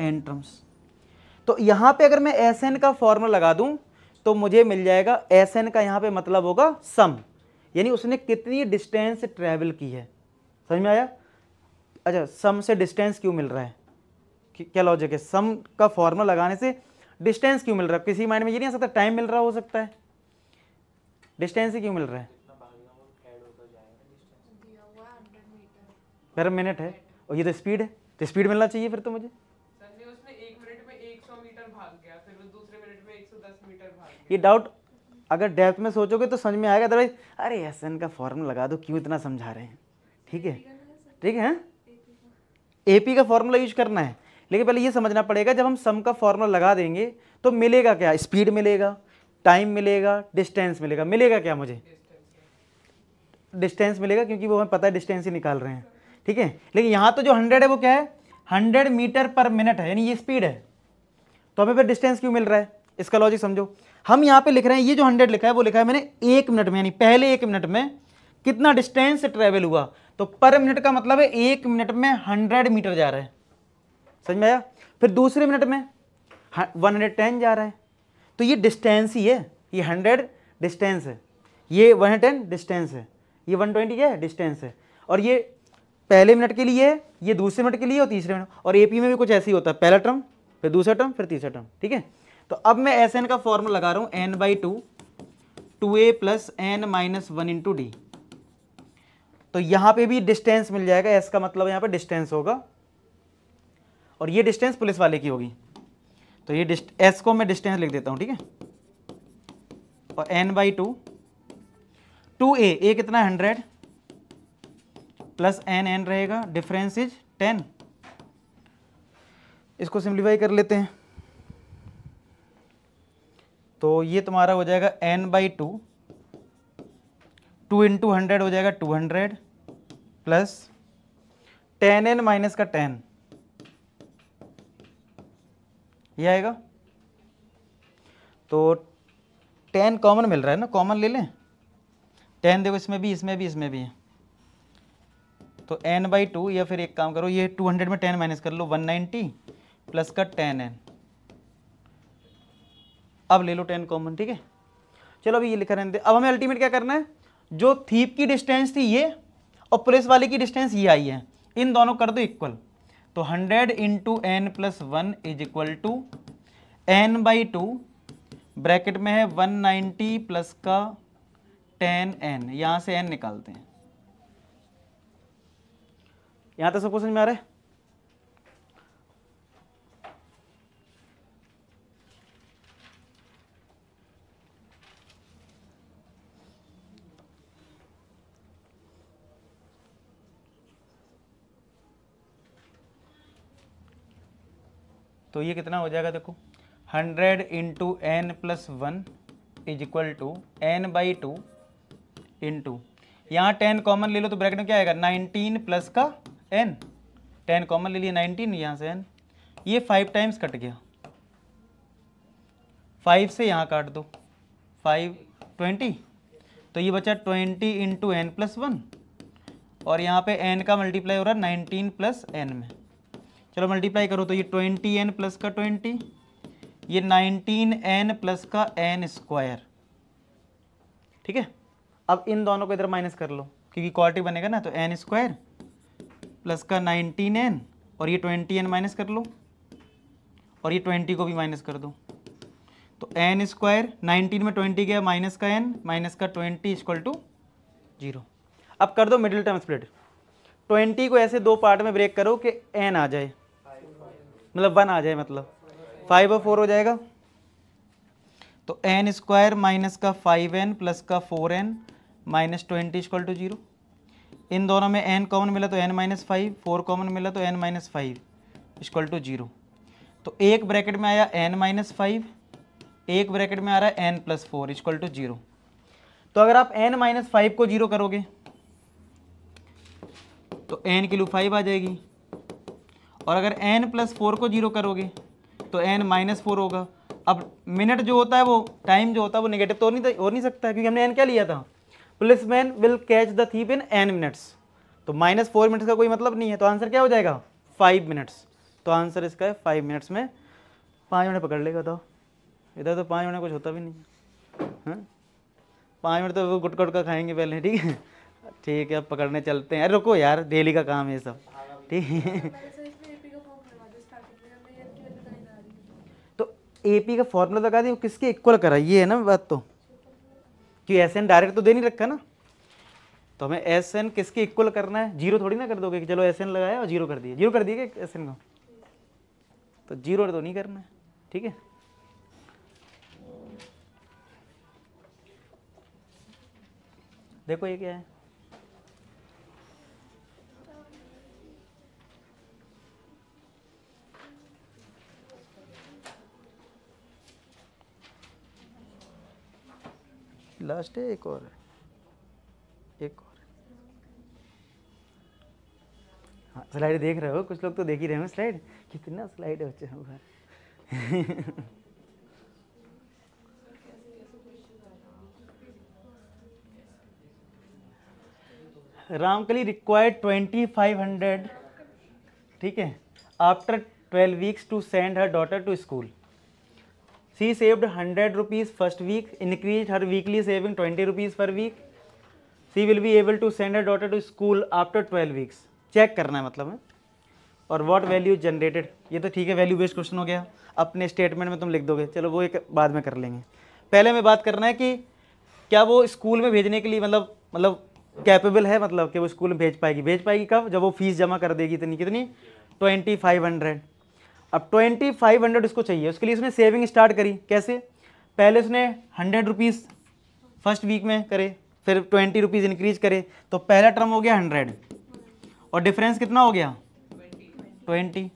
n टर्म्स। तो यहाँ पे अगर मैं Sn का फॉर्मूला लगा दूं तो मुझे मिल जाएगा, Sn का यहाँ पे मतलब होगा सम, यानी उसने कितनी डिस्टेंस ट्रैवल की है। समझ में आया। अच्छा, सम से डिस्टेंस क्यों मिल रहा है, क्या लॉजिक है, सम का फॉर्मूला लगाने से डिस्टेंस क्यों मिल रहा है। किसी माइंड में ये नहीं आ सकता टाइम मिल रहा हो सकता है, डिस्टेंस ही क्यों मिल रहा है, दिया हुआ है 100 मीटर पर मिनट है, और ये तो स्पीड है, तो स्पीड मिलना चाहिए फिर तो मुझे। सर ने उसने 1 मिनट में 100 मीटर भाग गया, फिर वो दूसरे मिनट में 110 मीटर भाग गया। ये डाउट अगर डेप्थ में सोचोगे तो समझ में आएगा, अदरवाइज अरे Sn का फॉर्मूला लगा दो, क्यों इतना समझा रहे हैं। ठीक है, ठीक है, AP का फॉर्मूला यूज करना है, लेकिन पहले ये समझना पड़ेगा, जब हम सम का फॉर्मूला लगा देंगे तो मिलेगा क्या, स्पीड मिलेगा, टाइम मिलेगा, डिस्टेंस मिलेगा। मिलेगा क्या, मुझे डिस्टेंस मिलेगा, क्योंकि वो हमें पता है डिस्टेंस ही निकाल रहे हैं, ठीक है। लेकिन यहाँ तो जो 100 है वो क्या है, 100 मीटर पर मिनट है, यानी ये स्पीड है, तो हमें फिर डिस्टेंस क्यों मिल रहा है, इसका लॉजिक समझो। हम यहाँ पे लिख रहे हैं, ये जो 100 लिखा है वो लिखा है मैंने 1 मिनट में, यानी पहले 1 मिनट में कितना डिस्टेंस ट्रेवल हुआ, तो पर मिनट का मतलब है 1 मिनट में 100 मीटर जा रहा है। समझ में आया। फिर दूसरे मिनट में 110 जा रहा है, तो ये डिस्टेंस ही है, ये 100 डिस्टेंस है, ये 110 डिस्टेंस है, ये 120 क्या है, डिस्टेंस है, और ये पहले मिनट के लिए है, ये दूसरे मिनट के लिए और तीसरे मिनट, और AP में भी कुछ ऐसे ही होता है, पहला टर्म फिर दूसरा टर्म फिर तीसरा टर्म, ठीक है। तो अब मैं Sn का फॉर्मूला लगा रहा हूँ, n/2 2a + n - 1 × d। तो यहाँ पे भी डिस्टेंस मिल जाएगा, S का मतलब यहाँ पे डिस्टेंस होगा, और ये डिस्टेंस पुलिस वाले की होगी, तो ये S को मैं डिस्टेंस लिख देता हूँ, ठीक है, और n/2 2a कितना 100 प्लस n रहेगा, डिफरेंस इज 10। इसको सिंप्लीफाई कर लेते हैं, तो ये तुम्हारा हो जाएगा n/2 2 × 100 हो जाएगा 200 प्लस 10n - का 10 ये आएगा। तो 10 कॉमन मिल रहा है ना, कॉमन ले लें। 10 देखो इसमें भी, इसमें भी, इसमें भी है, तो n/2, या फिर एक काम करो, ये 200 में 10 माइनस कर लो, 190 प्लस का 10n। अब ले लो 10 कॉमन, ठीक है। चलो अभी ये लिखा रहने दे। अब हमें अल्टीमेट क्या करना है, जो थीप की डिस्टेंस थी ये और पुलिस वाले की डिस्टेंस ये आई है, इन दोनों कर दो इक्वल। तो 100 into n+1 is equal to n/2, bracket में है 190 प्लस का 10n, यहाँ से n निकालते हैं। यहाँ तक सबको समझ में आ रहा है? तो ये कितना हो जाएगा देखो, 100 into n+1 is equal to n/2 into, यहाँ 10 कॉमन ले लो तो ब्रैकेट में क्या आएगा, 19 प्लस का n, 10 कॉमन ले लिया 19, यहाँ से n, ये 5 टाइम्स कट गया, 5 से यहाँ काट दो, 5 20, तो ये बचा 20 इंटू n+1, और यहाँ पे n का मल्टीप्लाई हो रहा है 19 प्लस n में। चलो मल्टीप्लाई करो तो ये 20n प्लस का 20, ये 19n प्लस का n², ठीक है। अब इन दोनों को इधर माइनस कर लो क्योंकि क्वाड्रेटिक बनेगा ना, तो n² प्लस का 19n, और ये 20n माइनस कर लो, और ये 20 को भी माइनस कर दो, तो n², 19 में 20 गया, माइनस का n, माइनस का 20 इक्वल टू 0। अब कर दो मिडिल टर्म स्प्लिट, 20 को ऐसे दो पार्ट में ब्रेक करो कि n आ जाए, मतलब 1 आ जाए, मतलब 5 और 4 हो जाएगा, तो n² माइनस का 5n प्लस का 4n माइनस 20 इक्वल टू 0। इन दोनों में n कॉमन मिला तो n-5, 4 कॉमन मिला तो n-5 इक्वल टू 0। तो एक ब्रैकेट में आया n-5, एक ब्रैकेट में आ रहा है n+4 इक्वल टू 0। तो अगर आप n-5 को 0 करोगे तो n की वैल्यू 5 आ जाएगी, और अगर n+4 को 0 करोगे तो n-4 होगा। अब मिनट जो होता है वो, टाइम जो होता है वो नेगेटिव तो हो नहीं सकता, क्योंकि हमने n क्या लिया था, policeman will catch the thief in n minutes, तो -4 मिनट्स का कोई मतलब नहीं है, तो आंसर क्या हो जाएगा 5 मिनट्स। तो आंसर इसका है 5 मिनट्स में, 5 मिनट पकड़ लेगा। तो इधर तो 5 मिनट कुछ होता भी नहीं है, 5 मिनट तो वो गुटका गुटका खाएंगे पहले, ठीक है। ठीक है, अब पकड़ने चलते हैं। अरे रुको यार, डेली का काम है ये सब, ठीक है। तो एपी का फॉर्मूला लगा दी, किसके इक्वल करा, ये है ना बात, तो कि एसएन डायरेक्ट तो दे नहीं रखा ना, तो हमें एसएन किसके इक्वल करना है, 0 थोड़ी ना कर दोगे कि चलो एसएन लगाया और 0 कर दिए, 0 कर दिए क्या एसएन को, तो 0 तो नहीं करना है, ठीक है। देखो ये क्या है, लास्ट है, एक और है, एक और। हाँ स्लाइड देख रहे हो, कुछ लोग तो देख ही रहे हो स्लाइड, कितना स्लाइड है बच्चे ऊपर। रामकली रिक्वायर्ड 2500, ठीक है, after 12 weeks to send her daughter to school. She saved 100 rupees first week, increased her weekly saving 20 rupees per week. She will be able to send her daughter to school after 12 weeks. Check करना है मतलब है। और what value generated, ये तो ठीक है, value based question हो गया, अपने स्टेटमेंट में तुम लिख दोगे, चलो वो एक बाद में कर लेंगे। पहले हमें बात करना है कि क्या वो स्कूल में भेजने के लिए मतलब कैपेबल है, मतलब कि वो स्कूल में भेज पाएगी कब, जब वो फीस जमा कर देगी, इतनी कितनी 2500। अब 2500 उसको चाहिए, उसके लिए उसने सेविंग स्टार्ट करी, कैसे, पहले उसने 100 रुपीज़ फर्स्ट वीक में करे, फिर 20 रुपीज़ इंक्रीज करे, तो पहला टर्म हो गया 100 और डिफरेंस कितना हो गया 20।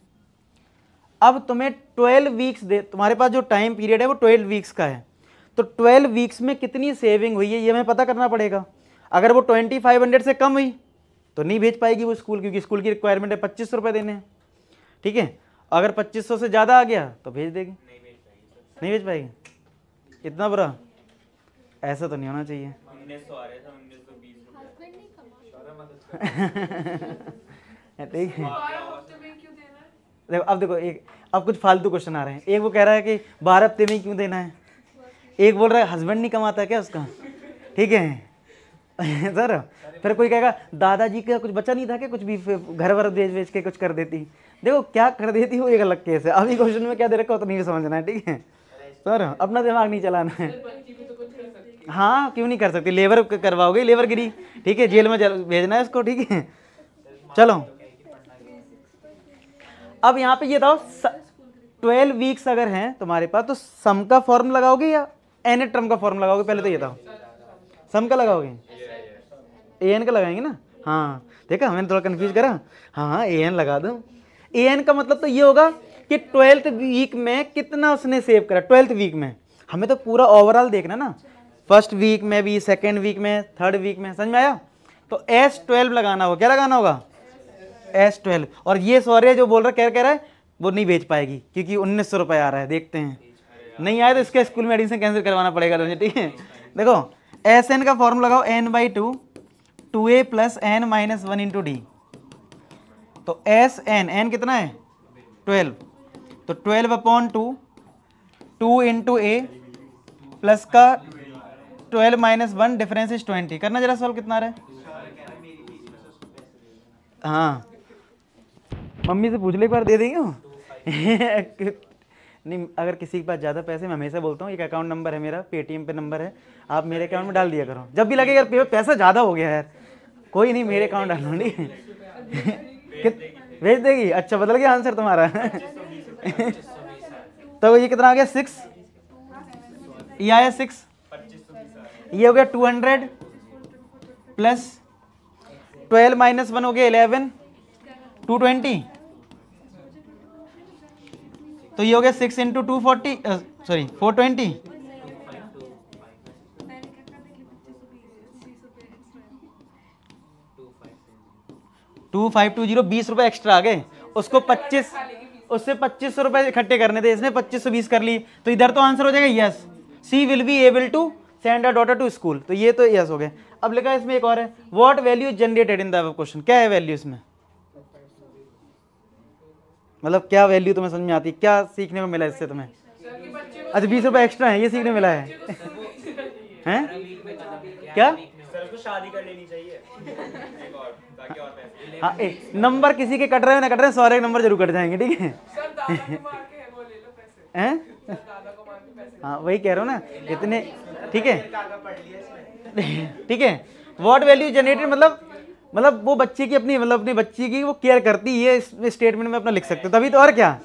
अब तुम्हें 12 वीक्स दे, तुम्हारे पास जो टाइम पीरियड है वो 12 वीक्स का है, तो 12 वीक्स में कितनी सेविंग हुई है ये हमें पता करना पड़ेगा। अगर वो 2500 से कम हुई तो नहीं भेज पाएगी वो स्कूल, क्योंकि स्कूल की रिक्वायरमेंट है 2500 रुपये देने हैं, ठीक है। अगर 2500 से ज़्यादा आ गया तो भेज देगी, नहीं भेज पाएगी सर। नहीं भेज पाएगी। इतना बुरा, ऐसा तो नहीं होना चाहिए। 1900 आ रहे थे, 1920 रुपए। ठीक है, 12 हफ्ते में क्यों देना है? देखो अब देखो एक, अब कुछ फालतू क्वेश्चन आ रहे हैं। एक वो कह रहा है कि 12 हफ्ते में ही क्यों देना है, एक बोल रहा है हस्बैंड नहीं कमाता क्या उसका, ठीक है सर। फिर कोई कहेगा दादाजी का कुछ बचा नहीं था कि कुछ भी घर वर बेच बेच के कुछ कर देती। देखो क्या कर देती वो एक अलग केस है, अभी क्वेश्चन में क्या दे रखा हो तो नहीं समझना है, ठीक है सर, अपना दिमाग नहीं चलाना है। बच्ची भी तो कुछ कर सकती है। हाँ क्यों नहीं कर सकती, लेबर करवाओगे लेबर गिरी, ठीक है, जेल में भेजना है उसको, ठीक है। चलो अब यहाँ पे ये बताओ 12 वीक्स अगर हैं तुम्हारे पास तो सम का फॉर्म लगाओगे या एन टर्म का फॉर्म लगाओगे, पहले तो ये बताओ। सम का लगाओगे, ए एन का लगाएंगे ना, हाँ देखा मैंने थोड़ा कंफ्यूज करा, हाँ हाँ ए एन लगा दो। ए एन का मतलब तो ये होगा कि 12th वीक में कितना उसने सेव करा, 12th वीक में हमें तो पूरा ओवरऑल देखना ना, फर्स्ट वीक में भी, सेकेंड वीक में, थर्ड वीक में, समझ में आया। तो S12 लगाना होगा, क्या लगाना होगा S12। और ये सॉरी जो बोल रहा कह रहा है वो नहीं बेच पाएगी क्योंकि 1900 रुपये आ रहा है, देखते हैं नहीं आए तो इसके स्कूल में एडमिशन कैंसिल करवाना पड़ेगा तुझे, ठीक है। देखो SN का फॉर्म लगाओ n/2 2a + n-1 × d, तो SN n कितना है 12, तो 12/2 2 × a प्लस का 12 - 1 डिफरेंस इज 20। करना जरा सॉल्व, कितना आ रहा है। हाँ मम्मी से पूछ ले एक बार, दे देंगे वो नहीं अगर किसी के पास ज़्यादा पैसे, मैं हमेशा बोलता हूँ एक अकाउंट नंबर है मेरा, पेटीएम पे नंबर है, आप मेरे अकाउंट में डाल दिया करो। जब भी लगे यार पैसा ज़्यादा हो गया यार, कोई नहीं मेरे अकाउंट डालो, ठीक है भेज देगी। अच्छा बदल गया आंसर तुम्हारा तो ये कितना आ गया 6, ये आया 6, ये हो गया 200 प्लस 12 - 1 हो गया 11, 220, तो ये हो गया 6 × 240 सॉरी 420, टू 520 20 रुपए एक्स्ट्रा आ गए। उसको 25, उससे 2500 रुपए इकट्ठे करने थे, इसने 2520 कर ली, तो इधर तो आंसर हो जाएगा yes, she will be able to send a daughter to school, तो ये तो यस हो गया। अब लिखा है इसमें एक और है, what value generated in the above question, क्या है वैल्यू इसमें, मतलब क्या वैल्यू तुम्हें समझ में आती है, क्या सीखने को मिला इससे तुम्हें। अच्छा 20 रुपए एक्स्ट्रा है, ये सीखने मिला है हैं क्या। सर को शादी कर लेनी चाहिए एक और, ताकि और पैसे। हाँ नंबर किसी के कट रहे हो ना कट रहे हैं, 100 नंबर जरूर कट जाएंगे, ठीक है सर दादा को मार के है वो ले लो पैसे, हैं। दादा को मार के पैसे। हाँ वही कह रहा हूँ ना इतने, ठीक है ठीक है। व्हाट वैल्यू जनरेटेड मतलब वो बच्चे की अपनी, मतलब अपनी बच्ची की वो केयर करती है, इस स्टेटमेंट में अपना लिख सकते हो तभी तो। और क्या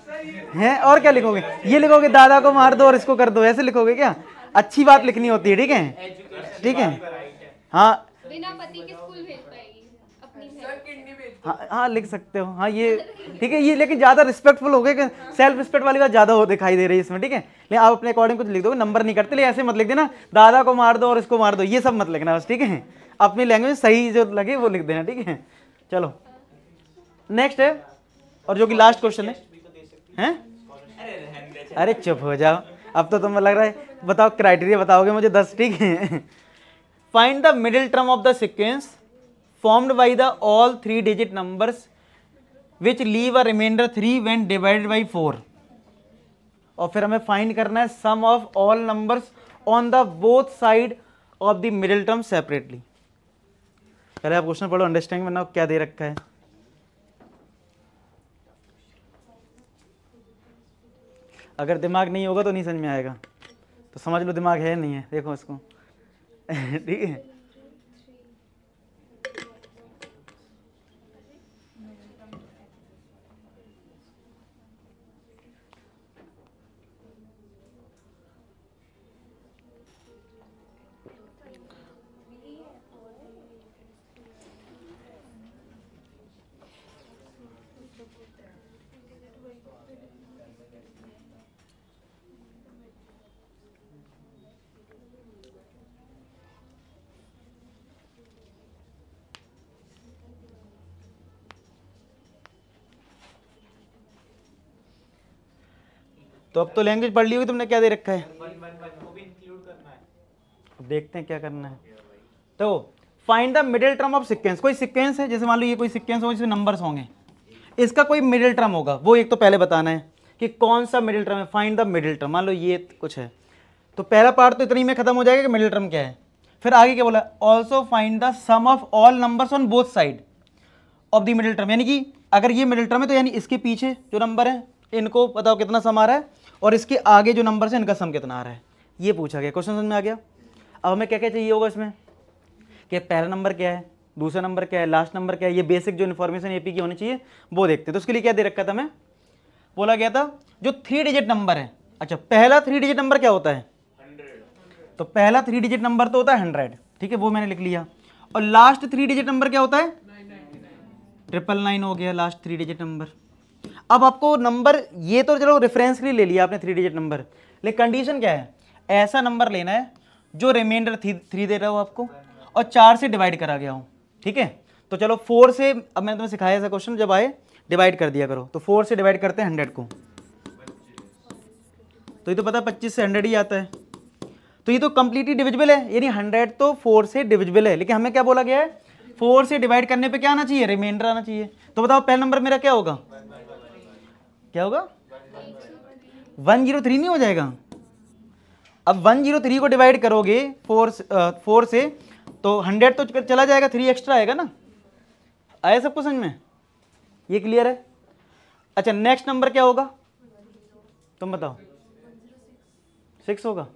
है, और क्या लिखोगे, ये लिखोगे दादा को मार दो और इसको कर दो, ऐसे लिखोगे क्या, अच्छी बात लिखनी होती है, ठीक है ठीक है। हाँ बिना पति के स्कूल भेज पाएगी अपनी सर किडनी भेज दो। हाँ हाँ लिख सकते हो, हाँ ये ठीक है, ये लेकिन ज़्यादा रिस्पेक्टफुल हो गए कि सेल्फ रिस्पेक्ट वाली बात ज़्यादा हो दिखाई दे रही है इसमें, ठीक है। लेकिन आप अपने अकॉर्डिंग कुछ लिख दो, नंबर नहीं करते, लेकिन ऐसे मत लिख देना दादा को मार दो और इसको मार दो, ये सब मत लिखना बस, ठीक है। अपनी लैंग्वेज सही जो लगे वो लिख देना, ठीक है। चलो नेक्स्ट है, और जो कि लास्ट क्वेश्चन है अरे चुप हो जाओ, अब तो तुम्हें लग रहा है, बताओ क्राइटेरिया बताओगे मुझे 10, ठीक है। Find the middle term of the sequence formed by the all 3 digit numbers which leave a remainder 3 when divided by 4। और फिर हमें फाइंड करना है sum of all numbers on the both side of the middle term separately. पहले आप question पढ़ो, understanding बनाओ क्या दे रखा है। अगर दिमाग नहीं होगा तो नहीं समझ में आएगा, तो समझ लो दिमाग है नहीं है, देखो इसको ठीक है। तो अब तो लैंग्वेज पढ़ ली होगी तुमने, क्या दे रखा है, वो भी इंक्लूड करना है। अब देखते हैं क्या करना है। तो find the middle term of sequence, कोई सीक्वेंस है, जैसे मान लो ये कोई सीक्वेंस हो जिसमें नंबर्स होंगे, इसका कोई मिडिल टर्म होगा, वो एक तो पहले बताना है कि कौन सा मिडिल टर्म है। फाइंड द मिडिल टर्म, मान लो ये कुछ है, तो पहला पार्ट तो इतनी में खत्म हो जाएगा कि मिडिल टर्म क्या है। फिर आगे क्या बोला, also find the sum of all numbers on both side of the middle term, यानी कि अगर ये मिडिल टर्म है तो यानी इसके पीछे जो नंबर है इनको बताओ कितना सम आ रहा है, और इसके आगे जो नंबर है इनका सम कितना आ रहा है, ये पूछा गया। क्वेश्चन समझ में आ गया। अब हमें क्या क्या चाहिए होगा इसमें, कि पहला नंबर क्या है, दूसरा नंबर क्या है, लास्ट नंबर क्या है, ये बेसिक जो इन्फॉर्मेशन एपी की होनी चाहिए वो देखते। तो उसके लिए क्या दे रखा था, हमें बोला गया था जो 3 डिजिट नंबर है। अच्छा, पहला 3 डिजिट नंबर क्या होता है, 100। तो पहला 3 डिजिट नंबर तो होता है 100, ठीक है, वो मैंने लिख लिया। और लास्ट 3 डिजिट नंबर क्या होता है, 999 हो गया लास्ट 3 डिजिट नंबर। अब आपको नंबर ये तो चलो रेफरेंस के लिए ले लिया आपने 3 डिजिट नंबर, लेकिन कंडीशन क्या है, ऐसा नंबर लेना है जो रिमाइंडर 3 दे रहा हो आपको और 4 से डिवाइड करा गया हो, ठीक है। तो चलो 4 से, अब मैंने तुम्हें सिखाया ऐसा क्वेश्चन, जब आए डिवाइड कर दिया करो। तो 4 से डिवाइड करते हैं 100 को, तो ये तो पता 25 से 100 ही आता है, तो ये तो कंप्लीटली डिविजिबल है, यानी 100 तो 4 से डिविजिबल है। लेकिन हमें क्या बोला गया है, 4 से डिवाइड करने पे क्या आना चाहिए, रिमाइंडर आना चाहिए। तो बताओ पहला नंबर मेरा क्या होगा, क्या होगा, 103 नहीं हो जाएगा। अब 103 को डिवाइड करोगे 4 से तो 100 तो चला जाएगा, 3 एक्स्ट्रा आएगा ना। आया सबको समझ में, ये क्लियर है। अच्छा, नेक्स्ट नंबर क्या होगा, तुम बताओ, 6 होगा,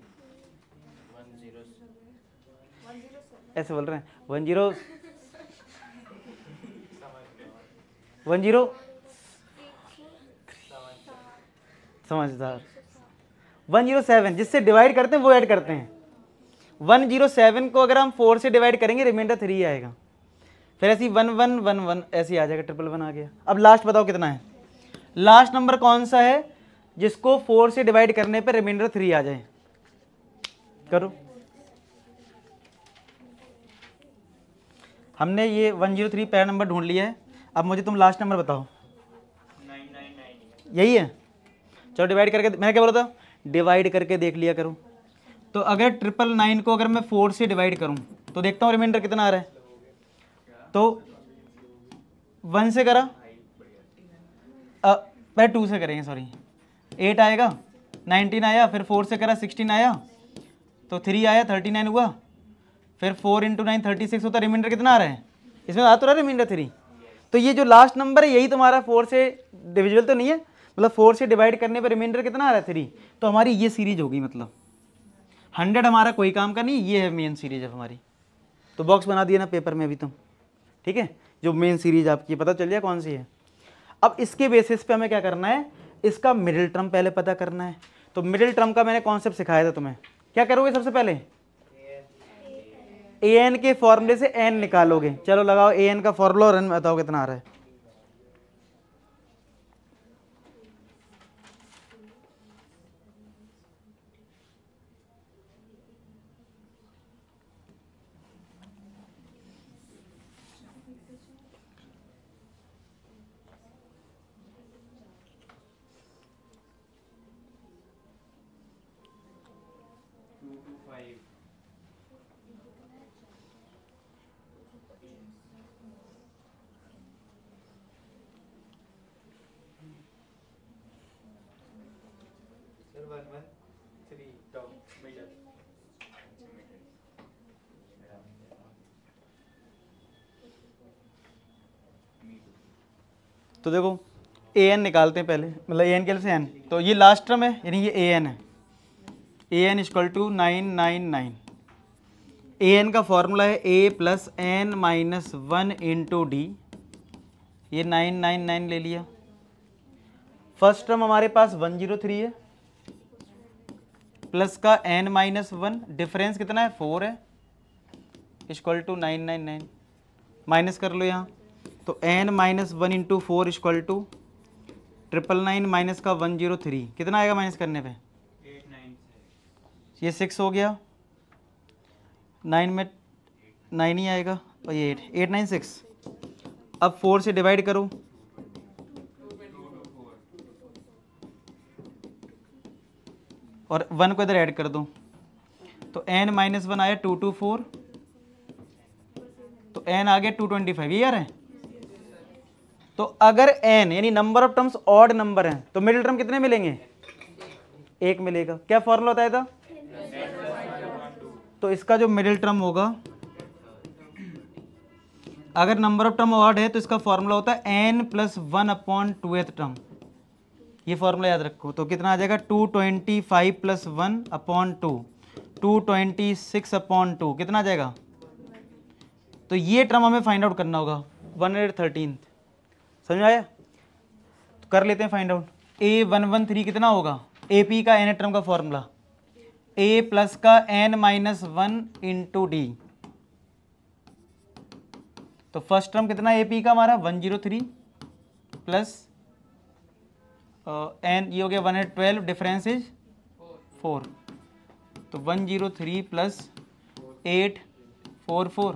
ऐसे बोल रहे हैं 10 समझदार 107 जिससे डिवाइड करते हैं वो ऐड करते हैं। 107 को अगर हम 4 से डिवाइड करेंगे रिमाइंडर 3 आएगा, फिर ऐसी 1111 ऐसे आ जाएगा, 111 आ गया। अब लास्ट बताओ कितना है, लास्ट नंबर कौन सा है जिसको 4 से डिवाइड करने पर रिमाइंडर 3 आ जाए, करो। हमने ये 103 पहला नंबर ढूंढ लिया है, अब मुझे तुम लास्ट नंबर बताओ। 999 यही है, चलो डिवाइड करके, मैंने क्या बोला था, डिवाइड करके देख लिया करो। तो अगर 999 को अगर मैं 4 से डिवाइड करूं तो देखता हूँ रिमाइंडर कितना आ रहा है। तो 1 से करा, पहले 2 से करेंगे, सॉरी, 8 आएगा, 19 आया, फिर 4 से करा 16 आया, तो 3 आया, 39 हुआ, फिर 4 × 9 36 होता, रिमाइंडर कितना आ रहा है, इसमें आ तो रहा है रिमाइंडर 3। तो ये जो लास्ट नंबर है यही तुम्हारा 4 से डिविजिबल तो नहीं है, मतलब 4 से डिवाइड करने पर रिमाइंडर कितना आ रहा है 3। तो हमारी ये सीरीज होगी, मतलब 100 हमारा कोई काम का नहीं, ये है मेन सीरीज है हमारी। तो बॉक्स बना दिया ना पेपर में अभी तुम, ठीक है, जो मेन सीरीज आपकी पता चल जाए कौन सी है। अब इसके बेसिस पे हमें क्या करना है, इसका मिडिल टर्म पहले पता करना है। तो मिडिल टर्म का मैंने कॉन्सेप्ट सिखाया था तुम्हें, क्या करोगे सबसे पहले, an के फॉर्मूले से n निकालोगे। चलो लगाओ an का फॉर्मूला और n बताओ कितना आ रहा है। Sir 113 top middle. तो देखो an निकालते हैं पहले, मतलब an के लिए से n, तो ये लास्ट टर्म है यानी ये an है, an इक्वल टू 999। an का फॉर्मूला है a plus n minus 1 into D, ये 999 ले लिया। फर्स्ट टर्म हमारे पास 103 है, प्लस का n माइनस 1, डिफरेंस कितना है 4 है, इक्वल टू 999, माइनस कर लो यहाँ, तो n minus 1 into 4 equal to 999 minus का 103, कितना आएगा माइनस करने पे, 896। ये 6 हो गया, 9 में 9 ही आएगा और ये 896। अब 4 से डिवाइड करो, और 1 को इधर ऐड कर दो, तो n माइनस 1 आया 224, तो n आ गया 225, ये यार है। तो अगर n यानी number of terms odd number हैं तो मिडिल टर्म कितने मिलेंगे? एक मिलेगा। क्या फॉर्मूला होता है था? तो इसका जो मिडिल टर्म होगा, अगर नंबर ऑफ टर्म ऑड है तो इसका फॉर्मूला होता है n प्लस 1/2th टर्म। ये फॉर्मूला याद रखो। तो कितना आ जाएगा? 225 प्लस 1/2, 226/2, कितना आ जाएगा? तो ये टर्म हमें फाइंड आउट करना होगा 113। समझ में आया? तो कर लेते हैं फाइंड आउट। A113 कितना होगा? AP का n टर्म का फॉर्मूला A प्लस का n-1 इंटू डी। तो फर्स्ट टर्म कितना AP का हमारा 103 प्लस n, ये हो गया 112, डिफरेंस इज 4। तो 103 प्लस 844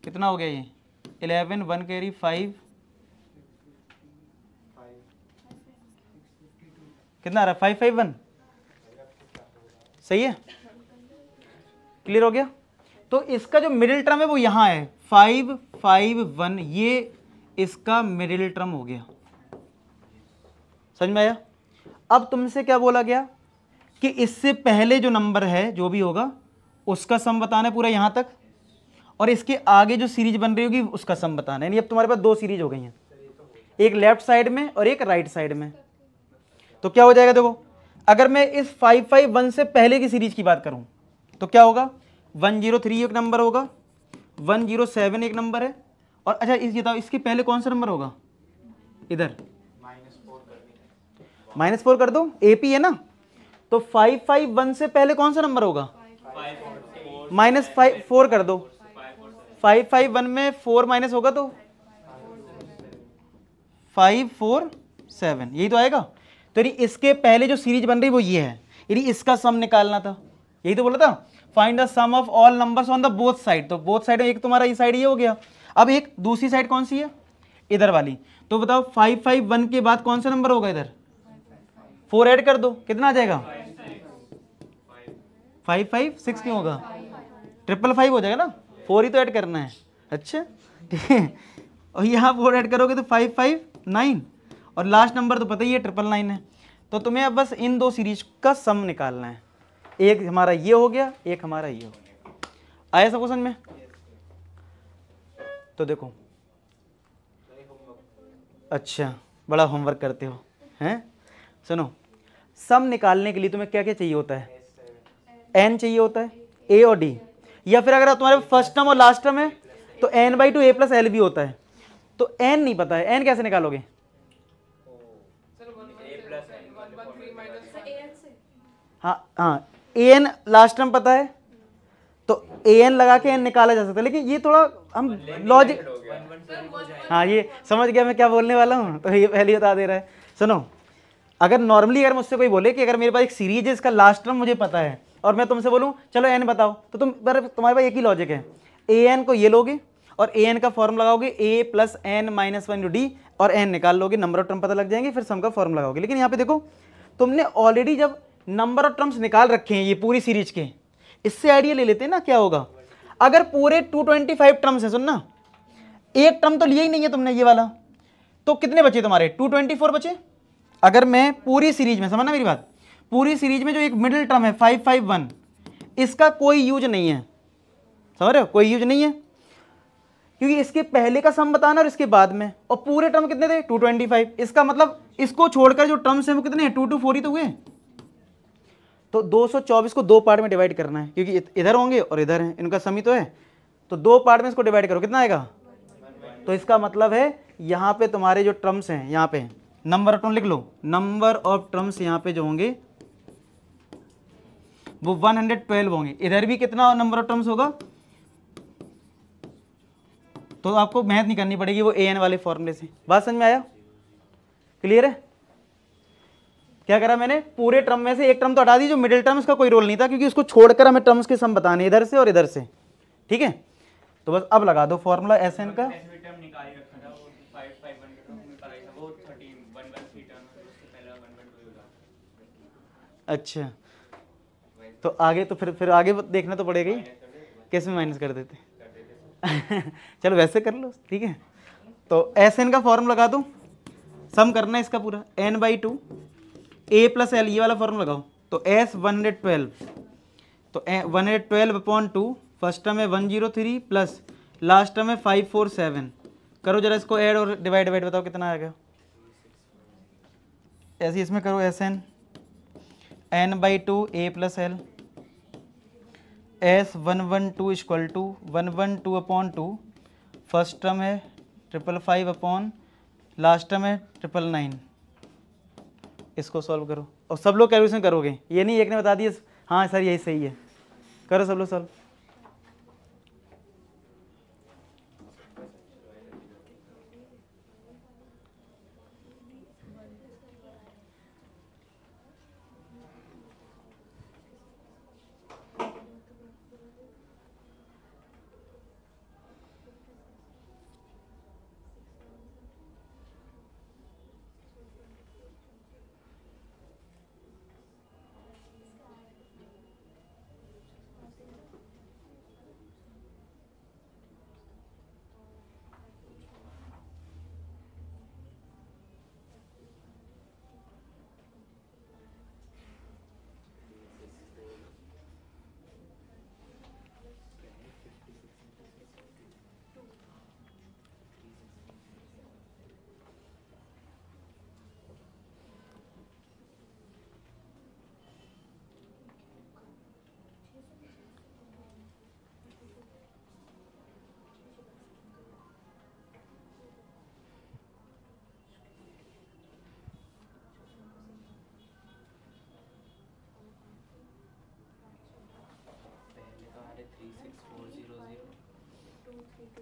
कितना हो गया? ये 11, 1 कैरी 5, कितना आ रहा है? 551। सही है? क्लियर हो गया? तो इसका जो मिडिल टर्म है वो यहाँ है 551, ये इसका मिडिल टर्म हो गया। समझ में आया? अब तुमसे क्या बोला गया कि इससे पहले जो नंबर है जो भी होगा उसका सम बताना है पूरा यहाँ तक, और इसके आगे जो सीरीज बन रही होगी उसका सम बताना है। यानी अब तुम्हारे पास दो सीरीज हो गई हैं, एक लेफ्ट साइड में और एक राइट साइड में। तो क्या हो जाएगा? देखो, अगर मैं इस 551 से पहले की सीरीज की बात करूं तो क्या होगा? 103 एक नंबर होगा, 107 एक नंबर है, और अच्छा इस बताओ इसके पहले कौन सा नंबर होगा? इधर -4 कर दो, AP है ना। तो 551 से पहले कौन सा नंबर होगा? -4 कर दो। 551 में 4 माइनस होगा तो 547, यही तो आएगा। तो यदि इसके पहले जो सीरीज बन रही वो ये है, यदि इसका सम निकालना था, यही तो बोला था, find the sum of all numbers on the both side. तो बोथ साइड में एक तुम्हारा ये साइड ये हो गया, अब एक दूसरी साइड कौन सी है? इधर वाली। तो बताओ 551 के बाद कौन सा नंबर होगा? इधर 4 ऐड कर दो, कितना आ जाएगा? 556 क्यों होगा? 555 हो जाएगा ना, 4 ही तो ऐड करना है। अच्छा ठीक है, और यहाँ 4 ऐड करोगे तो 559, और लास्ट नंबर तो पता ही है 999 है। तो तुम्हें अब बस इन दो सीरीज का सम निकालना है, एक हमारा ये हो गया, एक हमारा ये हो गया। आया सब क्वेश्चन में? तो देखो, अच्छा बड़ा होमवर्क करते हो हैं। सुनो, सम निकालने के लिए तुम्हें क्या क्या चाहिए होता है? n चाहिए होता है, a और d, या फिर अगर तुम्हारे फर्स्ट टर्म और लास्ट टर्म है तो n/2 a + l भी होता है। तो n नहीं पता है, n कैसे निकालोगे? हाँ an लास्ट टर्म पता है तो an लगा के n निकाला जा सकता है, लेकिन ये थोड़ा हम लॉजिक, हाँ ये समझ गया मैं क्या बोलने वाला हूँ, तो ये पहले बता दे रहा है। सुनो, अगर नॉर्मली अगर मुझसे कोई बोले कि अगर मेरे पास एक सीरीज है इसका लास्ट टर्म मुझे पता है और मैं तुमसे बोलूँ चलो n बताओ, तो तुम्हारे पास एक ही लॉजिक है, an को ये लोगे और an का फॉर्म लगाओगे a + n-1 d और n निकाल लोगे, नंबर ऑफ टर्म पता लग जाएंगे, फिर सम का फॉर्म लगाओगे। लेकिन यहाँ पे देखो, तुमने ऑलरेडी जब नंबर ऑफ टर्म्स निकाल रखे हैं ये पूरी सीरीज के, इससे आइडिया ले लेते हैं ना क्या होगा। अगर पूरे 225 टर्म्स है, सुनना, एक टर्म तो लिया ही नहीं है तुमने ये वाला, तो कितने बचे तुम्हारे? 224 बचे। अगर मैं पूरी सीरीज में, समझना मेरी बात, पूरी सीरीज में जो एक मिडिल टर्म है 551, इसका कोई यूज नहीं है, समझ रहे हो? कोई यूज नहीं है, क्योंकि इसके पहले का सम बताना और इसके बाद में, और पूरे टर्म कितने थे? 225। इसका मतलब इसको छोड़कर जो टर्म्स हैं वो कितने हैं? 224 ही तो हुए। तो 224 को दो पार्ट में डिवाइड करना है, क्योंकि इधर होंगे और इधर हैं, इनका सम ही तो है। तो दो पार्ट में इसको डिवाइड करो, कितना आएगा? तो इसका मतलब है यहाँ पे तुम्हारे जो टर्म्स हैं, यहाँ पे नंबर ऑफ टर्म लिख लो, नंबर ऑफ टर्म्स यहाँ पे जो होंगे वो 112 होंगे। इधर भी कितना नंबर ऑफ टर्म्स होगा? तो आपको मेहनत नहीं करनी पड़ेगी, वो an वाले फॉर्मूले से। बात समझ में आया? क्लियर है? क्या करा मैंने? पूरे टर्म में से एक टर्म तो हटा दी, जो मिडिल टर्म उसका कोई रोल नहीं था, क्योंकि उसको छोड़कर हमें टर्म्स के सम बताने इधर से और इधर से। ठीक है, तो बस अब लगा दो फॉर्मूला Sn का। अच्छा तो आगे तो फिर आगे देखना तो पड़ेगा ही, कैसे माइनस कर देते चलो वैसे कर लो, ठीक है। तो एस एन का फॉर्म लगा दूँ, सम करना है इसका पूरा, n/2 a प्लस एल, ये वाला फॉर्म लगाओ। तो s 112, तो 112/2, फर्स्ट टर्म है 103 प्लस लास्ट टर्म है 547। करो जरा इसको ऐड और डिवाइड, बताओ कितना आ गया। ऐसे इसमें करो SN n/2 a plus L, S 112 equal to 112/2, first term है 555 लास्ट टर्म है 999। इसको सॉल्व करो और सब लोग कैलकुलेशन करोगे, ये नहीं एक ने बता दिया हाँ सर यही सही है। करो सब लोग सॉल्व।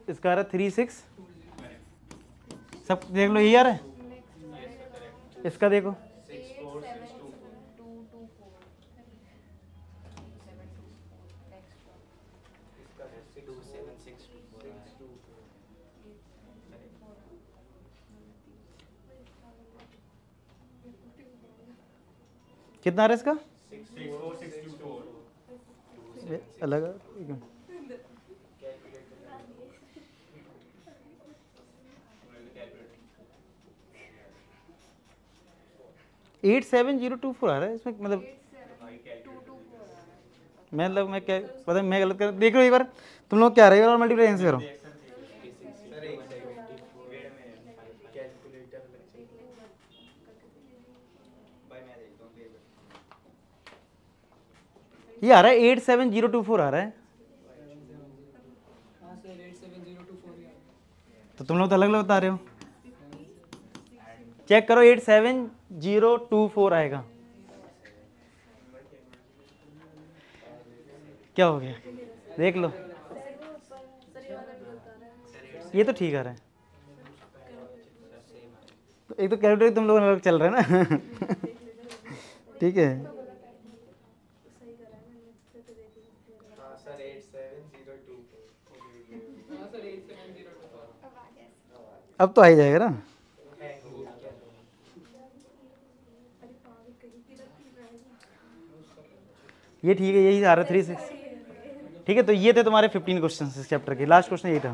इसका आ रहा है 36, सब देख लो यही आ रहा है। इसका देखो 2764 कितना आ रहा है इसका, 6464 अलग 87024 आ रहा है इसमें, मतलब मैं क्या पता, मैं गलत कर, देख लो एक बार तुम लोग क्या रहेगा और मल्टीप्लाई से करो। ये आ रहा है 87024 आ रहा है, तो तुम लोग तो अलग अलग बता रहे हो। चेक करो 87024 आएगा, क्या हो गया देख लो, ये तो ठीक आ रहा है। तो एक तो कैलकुलेटर तुम लोग चल रहा है ना ठीक है। अब तो आ ही जाएगा ना, ये ठीक है, यही आ रहा है 36, ठीक है। तो ये थे तुम्हारे 15 क्वेश्चन इस चैप्टर के, लास्ट क्वेश्चन यही था।